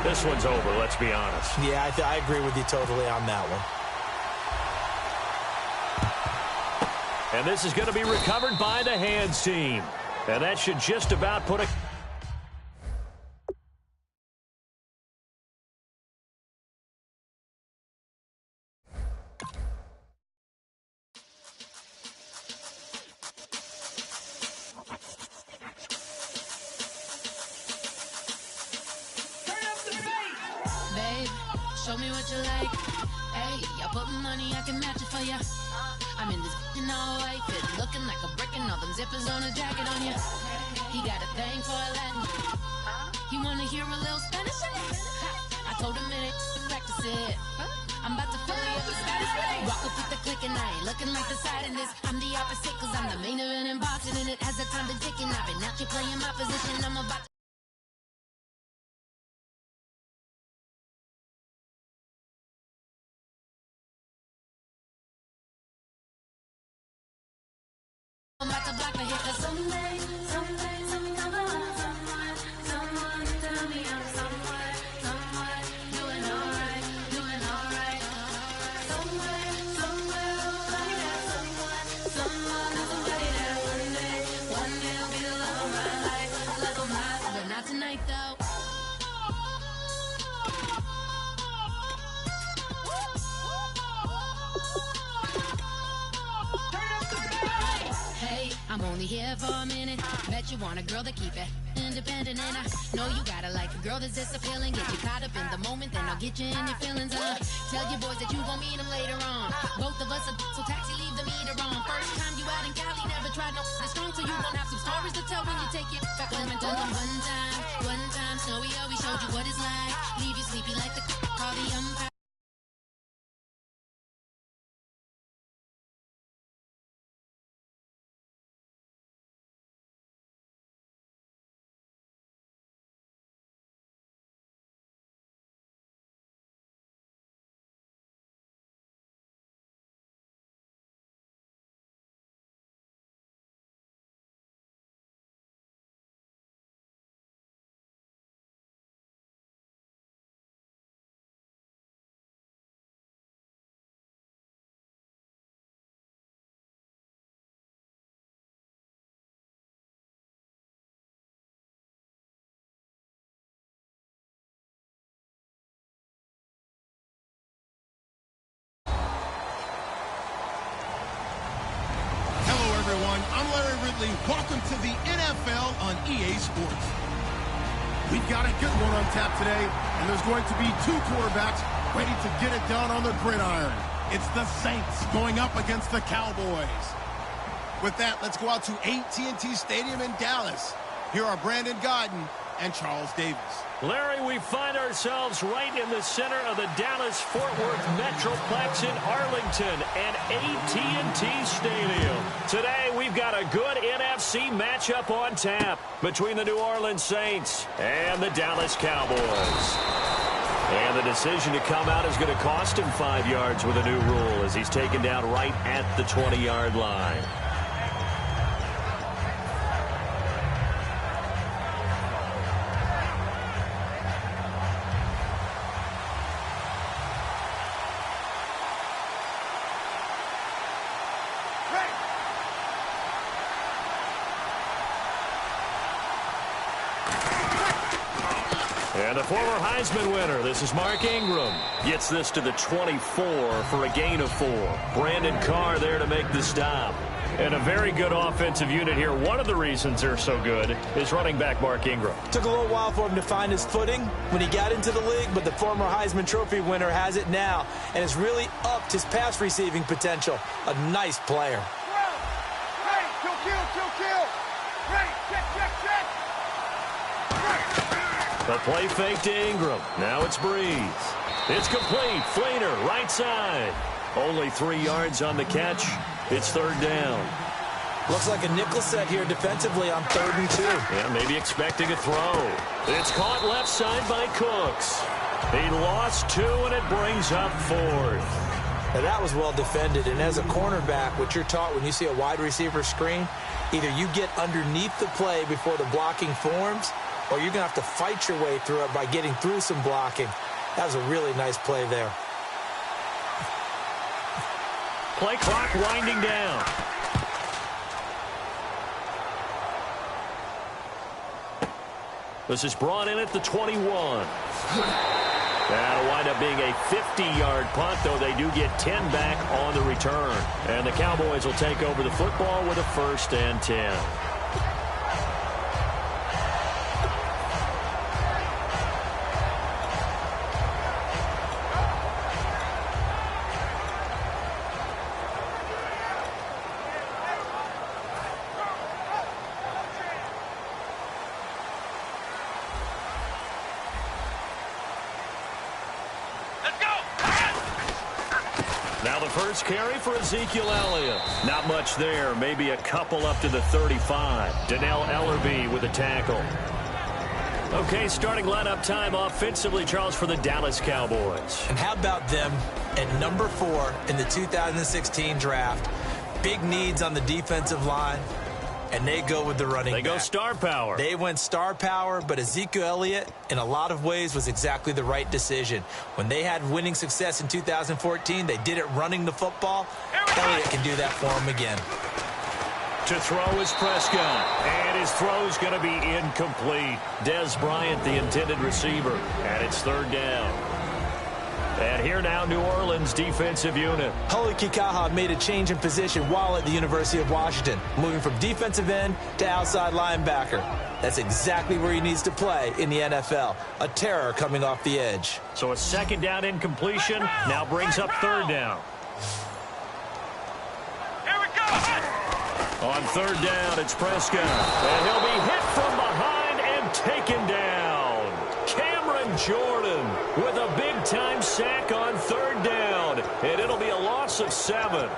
this one's over, let's be honest. Yeah, I agree with you totally on that one. And this is going to be recovered by the hands team. And that should just about put a... Show me what you like. Hey, I put money, I can match it for ya. I'm in this in all white fit, looking like a brick and all them zippers on a jacket on ya. He got a thing for a Latin. He wanna hear a little Spanish? I told him it ain't to practice it. I'm about to fill you up with Spanish. Rock up with the click and I ain't looking like the side in this. I'm the opposite cause I'm the main event in boxing and it has the time been ticking. I've been out here playing my position. I'm about to block the hit cause someday, someone tell me I'm someone doing alright. Somewhere, somebody that one day will be the love of my life, but not tonight though. Hey, I'm only here for a minute. Bet you want a girl to keep it independent, and I know you gotta like a girl that's this appealing. Get you caught up in the moment, then I'll get you in your feelings. Tell your boys that you gon' meet them later on. Both of us are so taxi, leave the meter on. First time you out in Cali, never tried no this strong, so you gon' have some stories to tell when you take it back home and tell them one time, Snowy always showed you what it's like. Leave you sleepy like the call the umpire. I'm Larry Ridley. Welcome to the NFL on EA Sports. We've got a good one on tap today, and there's going to be two quarterbacks ready to get it done on the gridiron. It's the Saints going up against the Cowboys. With that, let's go out to AT&T Stadium in Dallas. Here are Brandon Gaudin and Charles Davis. Larry, we find ourselves right in the center of the Dallas-Fort Worth Metroplex in Arlington and AT&T Stadium. Today, we've got a good NFC matchup on tap between the New Orleans Saints and the Dallas Cowboys. And the decision to come out is going to cost him 5 yards with a new rule as he's taken down right at the 20-yard line. And the former Heisman winner, this is Mark Ingram, gets this to the 24 for a gain of 4. Brandon Carr there to make the stop. And a very good offensive unit here. One of the reasons they're so good is running back Mark Ingram. Took a little while for him to find his footing when he got into the league, but the former Heisman Trophy winner has it now and has really upped his pass receiving potential. A nice player. Ready, kill. Ready, check. The play fake to Ingram. Now it's Breeze. It's complete. Fleener, right side. Only 3 yards on the catch. It's third down. Looks like a nickel set here defensively on 3rd and 2. Yeah, maybe expecting a throw. It's caught left side by Cooks. He lost 2, and it brings up 4th. Now that was well defended, and as a cornerback, what you're taught when you see a wide receiver screen, either you get underneath the play before the blocking forms, or you're going to have to fight your way through it by getting through some blocking. That was a really nice play there. Play clock winding down. This is brought in at the 21. That'll wind up being a 50-yard punt, though they do get 10 back on the return. And the Cowboys will take over the football with a 1st and 10. Now the first carry for Ezekiel Elliott. Not much there. Maybe a couple up to the 35. Donnell Ellerbe with a tackle. Okay, starting lineup time offensively, Charles, for the Dallas Cowboys. And how about them at number 4 in the 2016 draft? Big needs on the defensive line, and they go with the running back. They go star power. They went star power, but Ezekiel Elliott, in a lot of ways, was exactly the right decision. When they had winning success in 2014, they did it running the football. Elliott can do that for them again. To throw is Prescott, and his throw's going to be incomplete. Dez Bryant, the intended receiver, and it's third down. And here now, New Orleans defensive unit. Huli Kikaha made a change in position while at the University of Washington, moving from defensive end to outside linebacker. That's exactly where he needs to play in the NFL. A terror coming off the edge. So a second down incompletion now brings up third down. Here we go. On third down, it's Prescott. And he'll be hit from behind and taken down. Cameron Jordan with a big-time sack on third down. And it'll be a loss of 7.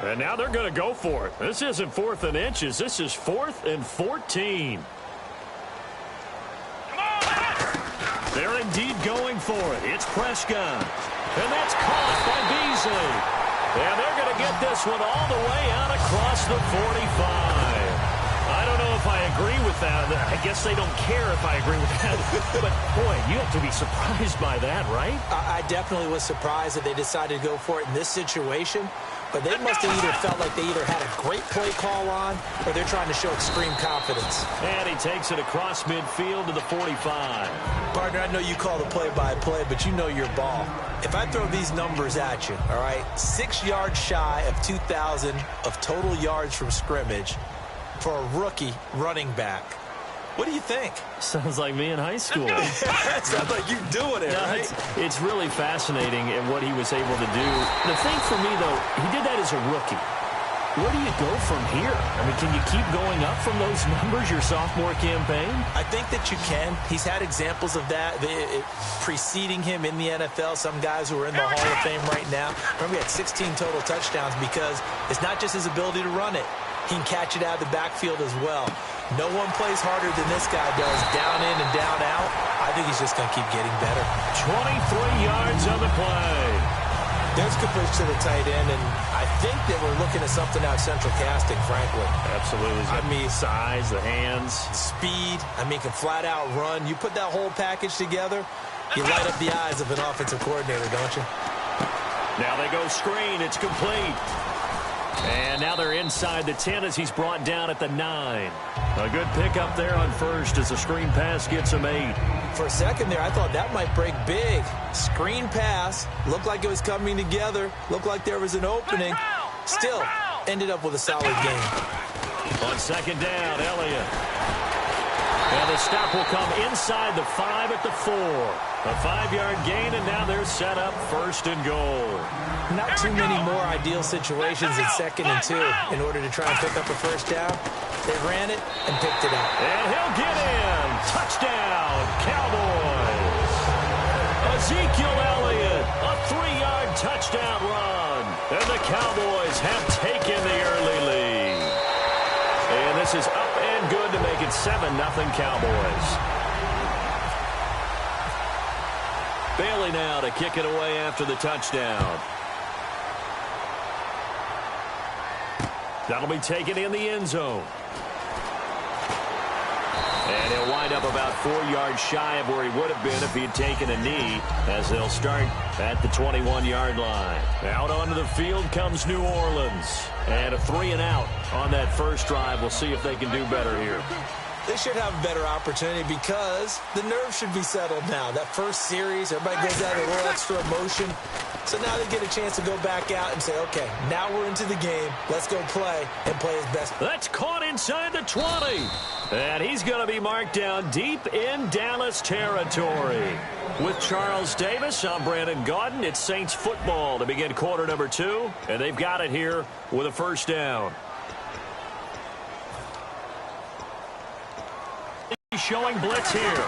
And now they're going to go for it. This isn't 4th and inches. This is 4th and 14. They're indeed going for it. It's Prescott. And that's caught by Beasley. And they're going to get this one all the way out across the 45. I don't know if I agree with that. I guess they don't care if I agree with that. But, boy, you have to be surprised by that, right? I definitely was surprised that they decided to go for it in this situation. But they must have either felt like they either had a great play call on or they're trying to show extreme confidence. And he takes it across midfield to the 45. Partner, I know you call the play-by-play, but you know your ball. If I throw these numbers at you, all right, 6 yards shy of 2,000 of total yards from scrimmage for a rookie running back. What do you think? Sounds like me in high school. Sounds like you doing it, right? It's really fascinating in what he was able to do. The thing for me, though, he did that as a rookie. Where do you go from here? I mean, can you keep going up from those numbers your sophomore campaign? I think that you can. He's had examples of that preceding him in the NFL. Some guys who are in the Hall of Fame right now. Remember, he had 16 total touchdowns because it's not just his ability to run it. He can catch it out of the backfield as well. No one plays harder than this guy does, down in and down out. I think he's just going to keep getting better. 23 yards on the play. There's good push to the tight end, and I think that we're looking at something out central casting, frankly. Absolutely. I mean, size, the hands. Speed. I mean, can flat out run. You put that whole package together, You light up the eyes of an offensive coordinator, don't you? Now they go screen. It's complete. And now they're inside the 10 as he's brought down at the 9. A good pickup there on first as the screen pass gets him 8. For a second there, I thought that might break big. Screen pass. Looked like it was coming together. Looked like there was an opening. Still, ended up with a solid game. On second down, Elliott. And the stop will come inside the 5 at the 4. A 5-yard gain, and now they're set up first and goal. Not too many more ideal situations in 2nd and 2 in order to try and pick up a first down. They ran it and picked it up. And he'll get in. Touchdown, Cowboys. Ezekiel Elliott, a 3-yard touchdown run. And the Cowboys have taken the early lead. And this is up and good to make it 7-0 Cowboys. Bailey now to kick it away after the touchdown. That'll be taken in the end zone. And he'll wind up about 4 yards shy of where he would have been if he had taken a knee, as they'll start at the 21-yard line. Out onto the field comes New Orleans. And a 3 and out on that first drive. We'll see if they can do better here. They should have a better opportunity because the nerves should be settled now. That first series, everybody goes out a little extra emotion. So now they get a chance to go back out and say, okay, now we're into the game. Let's go play and play his best. That's caught inside the 20. And he's going to be marked down deep in Dallas territory. With Charles Davis, I'm Brandon Gaudin. It's Saints football to begin quarter number 2. And they've got it here with a first down. Showing blitz here.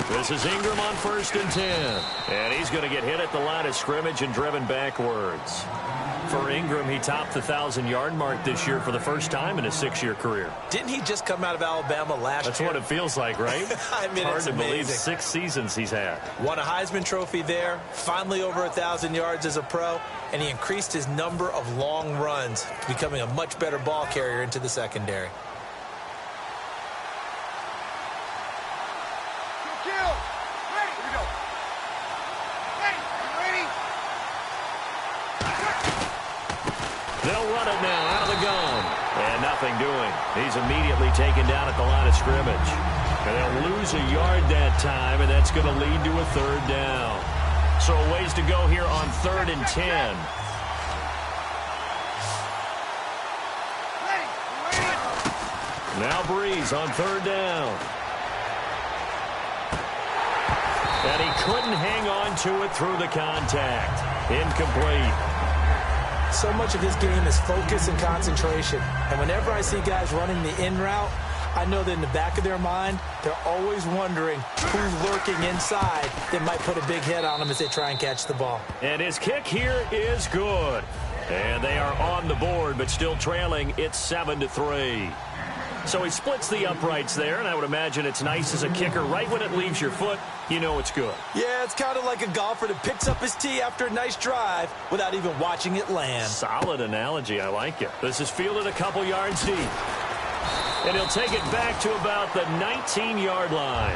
This is Ingram on 1st and 10. And he's going to get hit at the line of scrimmage and driven backwards. For Ingram, he topped the 1,000-yard mark this year for the first time in his 6-year career. Didn't he just come out of Alabama last year? That's what it feels like, right? I mean, hard it's to amazing. believe 6 seasons he's had. Won a Heisman Trophy there, finally over 1,000 yards as a pro, and he increased his number of long runs, becoming a much better ball carrier into the secondary. They'll run it now out of the gun. And nothing doing. He's immediately taken down at the line of scrimmage. And they'll lose a yard that time, and that's going to lead to a 3rd down. So a ways to go here on 3rd and 10. Now Breeze on 3rd down. And he couldn't hang on to it through the contact. Incomplete. So much of his game is focus and concentration. And whenever I see guys running the in route, I know that in the back of their mind, they're always wondering who's lurking inside that might put a big hit on them as they try and catch the ball. And his kick here is good. And they are on the board, but still trailing. It's 7-3. So he splits the uprights there, and I would imagine it's nice as a kicker. Right when it leaves your foot, you know it's good. Yeah, it's kind of like a golfer that picks up his tee after a nice drive without even watching it land. Solid analogy. I like it. This is fielded a couple yards deep. And he'll take it back to about the 19-yard line.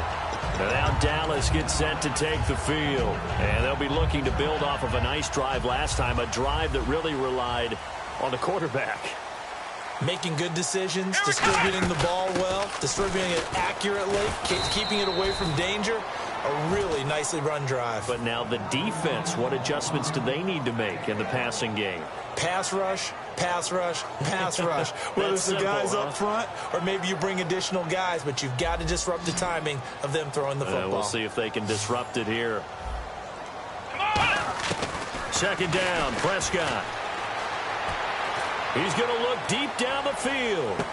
And now Dallas gets set to take the field. And they'll be looking to build off of a nice drive last time, a drive that really relied on the quarterback. Making good decisions, distributing the ball well, distributing it accurately, keeping it away from danger. A really nicely run drive. But now the defense, what adjustments do they need to make in the passing game? Pass rush, pass rush, pass rush. Whether it's the guys up front or maybe you bring additional guys, but you've got to disrupt the timing of them throwing the football. We'll see if they can disrupt it here. 2nd down, Prescott. He's going to look deep down the field.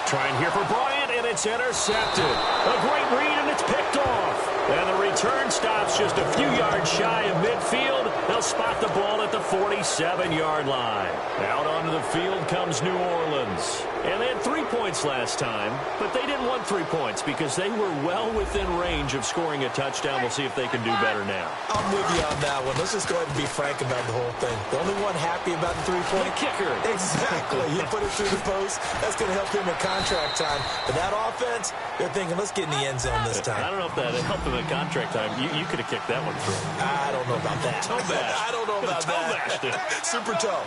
Trying here for Bryant, and it's intercepted. A great read, and it's picked off. And the return stops just a few yards shy of midfield. They'll They'll spot the ball at the 47-yard line. Out onto the field comes New Orleans. And they had 3 points last time, but they didn't want 3 points because they were well within range of scoring a touchdown. We'll see if they can do better now. I'm with you on that one. Let's just go ahead and be frank about the whole thing. The only one happy about the 3-point kicker. Exactly. You put it through the post. That's going to help him in contract time. But that offense, they're thinking, let's get in the end zone this time. I don't know if that helped him in contract time. You could have kicked that one through. I don't know about that. Toe bash. I don't know about that. Super toe.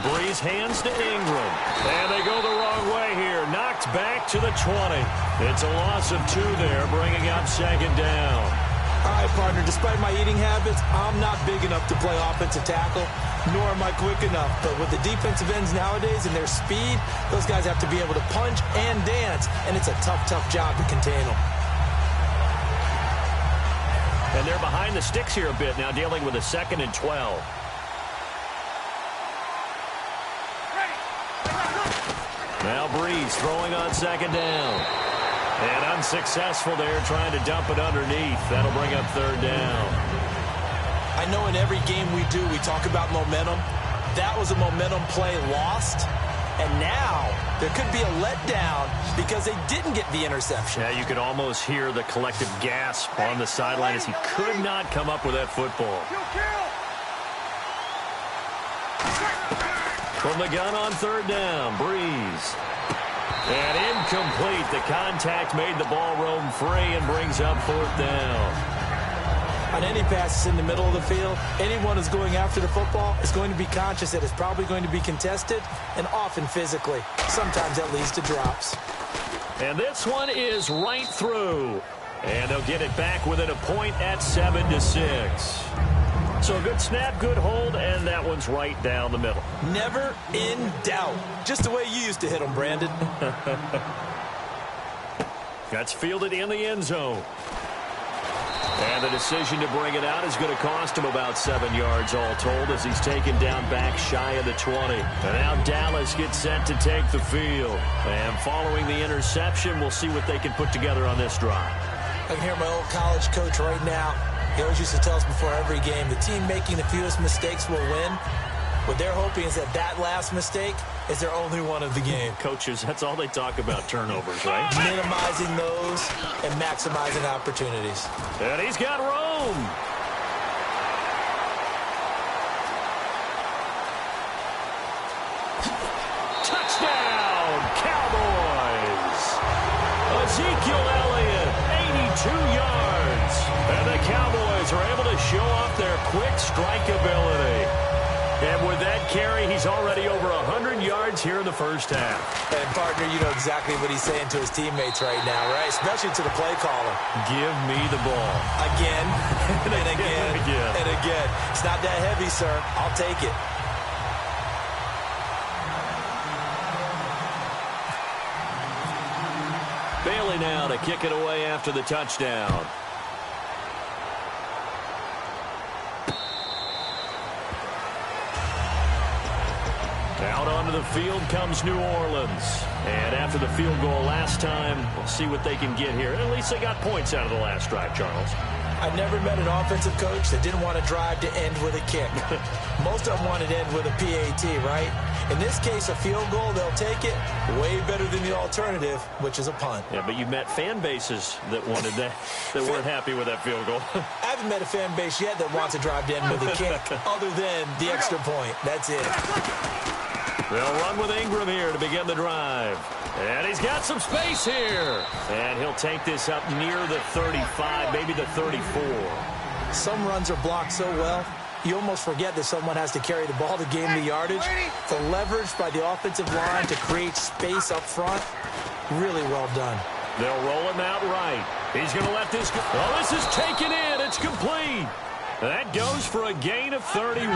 Breeze hands to Ingram. And they go the wrong way here. Knocked back to the 20. It's a loss of 2 there, bringing up 2nd down. All right, partner, despite my eating habits, I'm not big enough to play offensive tackle, nor am I quick enough. But with the defensive ends nowadays and their speed, those guys have to be able to punch and dance, and it's a tough, tough job to contain them. And they're behind the sticks here a bit now, dealing with a 2nd and 12. Now Breeze throwing on 2nd down. And unsuccessful there, trying to dump it underneath. That'll bring up 3rd down. I know in every game we do, we talk about momentum. That was a momentum play lost. And now there could be a letdown because they didn't get the interception. Yeah, you could almost hear the collective gasp on the sideline as he could not come up with that football. From the gun on 3rd down, Breeze. And incomplete. The contact made the ball roam free and brings up 4th down. On any passes in the middle of the field, anyone who's going after the football is going to be conscious that it's probably going to be contested and often physically. Sometimes that leads to drops. And this one is right through. And they'll get it back within a point at 7-6. So a good snap, good hold, and that one's right down the middle. Never in doubt. Just the way you used to hit them, Brandon. That's fielded in the end zone. And the decision to bring it out is going to cost him about 7 yards all told as he's taken down back shy of the 20. And now Dallas gets set to take the field. And following the interception, we'll see what they can put together on this drive. I can hear my old college coach right now. He always used to tell us before every game, the team making the fewest mistakes will win. What they're hoping is that that last mistake is their only one of the game. Coaches, that's all they talk about, turnovers, right? Minimizing those and maximizing opportunities. And he's got room. Touchdown, Cowboys. Ezekiel Elliott, 82 yards. And the Cowboys are able to show off their quick strike ability. And with that carry, he's already over 100 yards here in the first half. And, partner, you know exactly what he's saying to his teammates right now, right? Especially to the play caller. Give me the ball. Again, and again, and again. It's not that heavy, sir. I'll take it. Bailey now to kick it away after the touchdown. Out onto the field comes New Orleans. And after the field goal last time, we'll see what they can get here. At least they got points out of the last drive, Charles. I've never met an offensive coach that didn't want to drive to end with a kick. Most of them wanted to end with a PAT, right? In this case, a field goal, they'll take it way better than the alternative, which is a punt. Yeah, but you've met fan bases that wanted that, that weren't happy with that field goal. I haven't met a fan base yet that wants to drive to end with a kick other than the extra point. That's it. They'll run with Ingram here to begin the drive. And he's got some space here. And he'll take this up near the 35, maybe the 34. Some runs are blocked so well, you almost forget that someone has to carry the ball to gain the yardage. The leverage by the offensive line to create space up front, really well done. They'll roll him out right. He's going to let this go. Oh, this is taken in. It's complete. That goes for a gain of 31.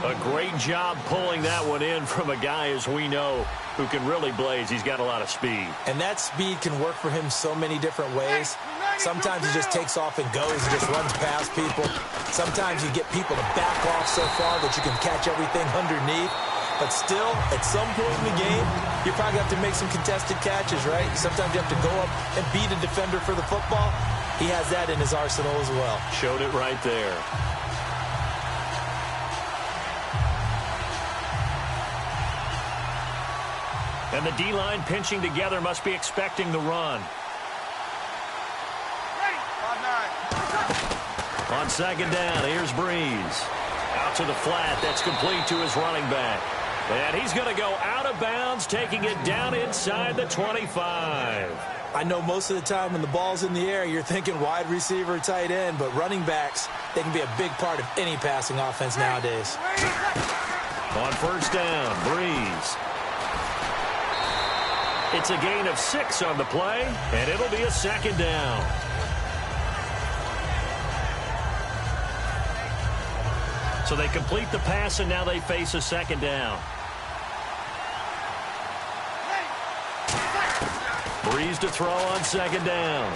A great job pulling that one in from a guy, as we know, who can really blaze. He's got a lot of speed. And that speed can work for him so many different ways. Sometimes he just takes off and goes and just runs past people. Sometimes you get people to back off so far that you can catch everything underneath. But still, at some point in the game, you probably have to make some contested catches, right? Sometimes you have to go up and beat a defender for the football. he has that in his arsenal as well. Showed it right there. And the D-line pinching together must be expecting the run. Ready. 5-9. On second down, here's Breeze. Out to the flat. That's complete to his running back. And he's going to go out of bounds, taking it down inside the 25. I know most of the time when the ball's in the air, you're thinking wide receiver, tight end, but running backs, they can be a big part of any passing offense nowadays. On first down, Breeze. It's a gain of 6 on the play, and it'll be a second down. So they complete the pass, and now they face a second down. Breeze to throw on second down.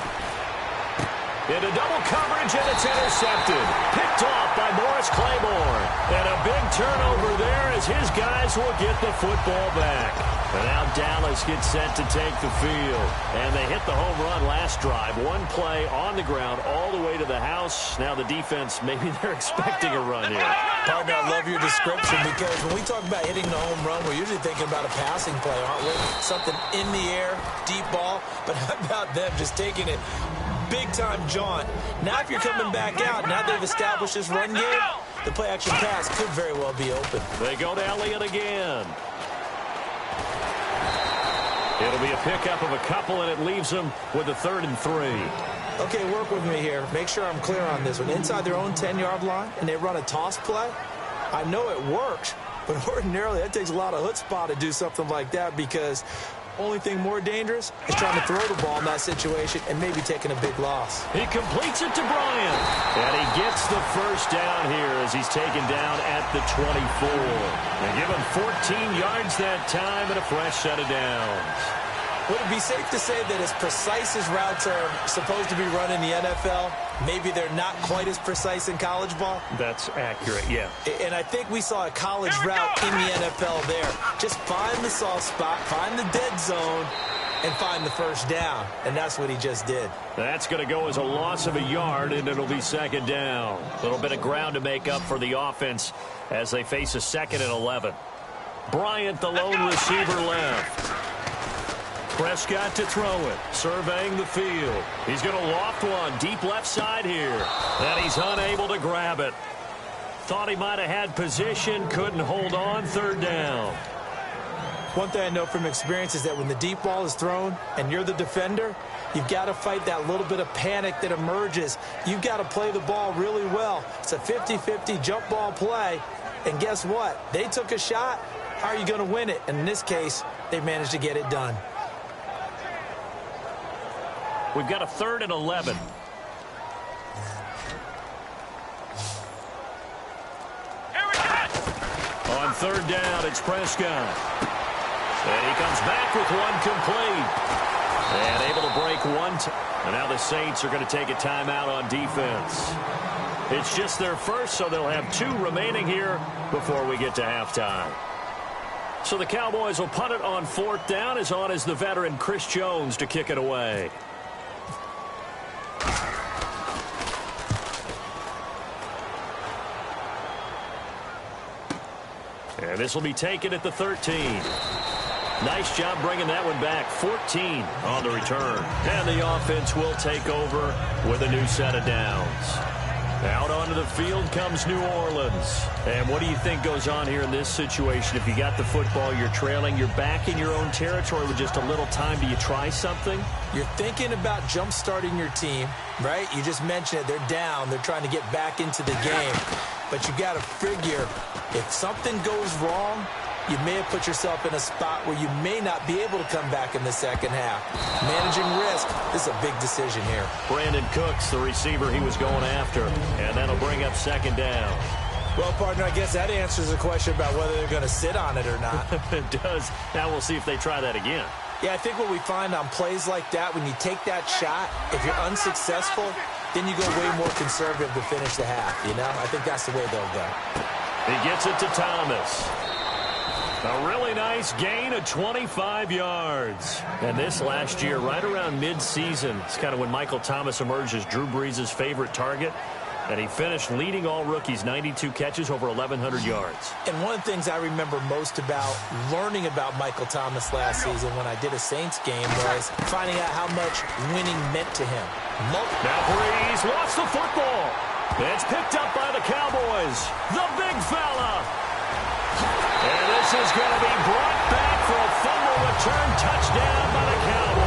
Into double coverage, and it's intercepted. Picked off by Morris Claiborne. And a big turnover there as his guys will get the football back. And now Dallas gets set to take the field. And they hit the home run last drive. One play on the ground all the way to the house. Now the defense, maybe they're expecting a run here. Partner, I love your description because when we talk about hitting the home run, we're usually thinking about a passing play, aren't we? Something in the air, deep ball. But how about them just taking it big-time jaunt? Now if you're coming back out, now they've established this run game, the play-action pass could very well be open. They go to Elliott again. It'll be a pickup of a couple, and it leaves them with a 3rd and 3. Okay, work with me here. Make sure I'm clear on this one. Inside their own 10-yard line, and they run a toss play, I know it works, but ordinarily that takes a lot of chutzpah to do something like that because only thing more dangerous is trying to throw the ball in that situation and maybe taking a big loss. He completes it to Bryant. And he gets the first down here as he's taken down at the 24. They give him 14 yards that time and a fresh set of downs. Would it be safe to say that as precise as routes are supposed to be run in the NFL, maybe they're not quite as precise in college ball? That's accurate, yeah. And I think we saw a college route in the NFL there. Just find the soft spot, find the dead zone, and find the first down. And that's what he just did. That's going to go as a loss of a yard, and it'll be second down. A little bit of ground to make up for the offense as they face a 2nd and 11. Bryant, the lone receiver left. Prescott to throw it, surveying the field. He's going to loft one deep left side here, and he's unable to grab it. Thought he might have had position, couldn't hold on, 3rd down. One thing I know from experience is that when the deep ball is thrown and you're the defender, you've got to fight that little bit of panic that emerges. You've got to play the ball really well. It's a 50-50 jump ball play, and guess what? They took a shot. How are you going to win it? And in this case, they managed to get it done. We've got a 3rd and 11. On 3rd down, it's Prescott. And he comes back with one complete. And able to break one. And now the Saints are going to take a timeout on defense. It's just their first, so they'll have 2 remaining here before we get to halftime. So the Cowboys will punt it on 4th down. As on is the veteran Chris Jones to kick it away. And this will be taken at the 13. Nice job bringing that one back. 14 on the return. And the offense will take over with a new set of downs. Out onto the field comes New Orleans. And what do you think goes on here in this situation? If you got the football, you're trailing, you're back in your own territory with just a little time. Do you try something? You're thinking about jump-starting your team, right? You just mentioned it. They're down. They're trying to get back into the game. But you got to figure if something goes wrong, you may have put yourself in a spot where you may not be able to come back in the second half. Managing risk, this is a big decision here. Brandon Cooks, the receiver he was going after, and that'll bring up second down. Well, partner, I guess that answers the question about whether they're going to sit on it or not. It does. Now we'll see if they try that again. Yeah, I think what we find on plays like that, when you take that shot, if you're unsuccessful, then you go way more conservative to finish the half, you know? I think that's the way they'll go. He gets it to Thomas. A really nice gain of 25 yards. And this last year, right around mid-season, it's kind of when Michael Thomas emerged as Drew Brees' favorite target. And he finished leading all rookies, 92 catches, over 1,100 yards. And one of the things I remember most about learning about Michael Thomas last season when I did a Saints game was finding out how much winning meant to him. Now Brees lost the football. It's picked up by the Cowboys. The big fella. And this is going to be brought back for a fumble return touchdown by the Cowboys.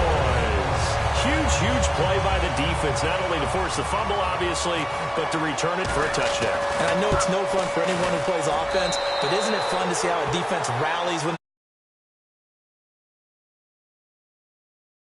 Huge play by the defense, not only to force the fumble, obviously, but to return it for a touchdown. And I know it's no fun for anyone who plays offense, but isn't it fun to see how a defense rallies when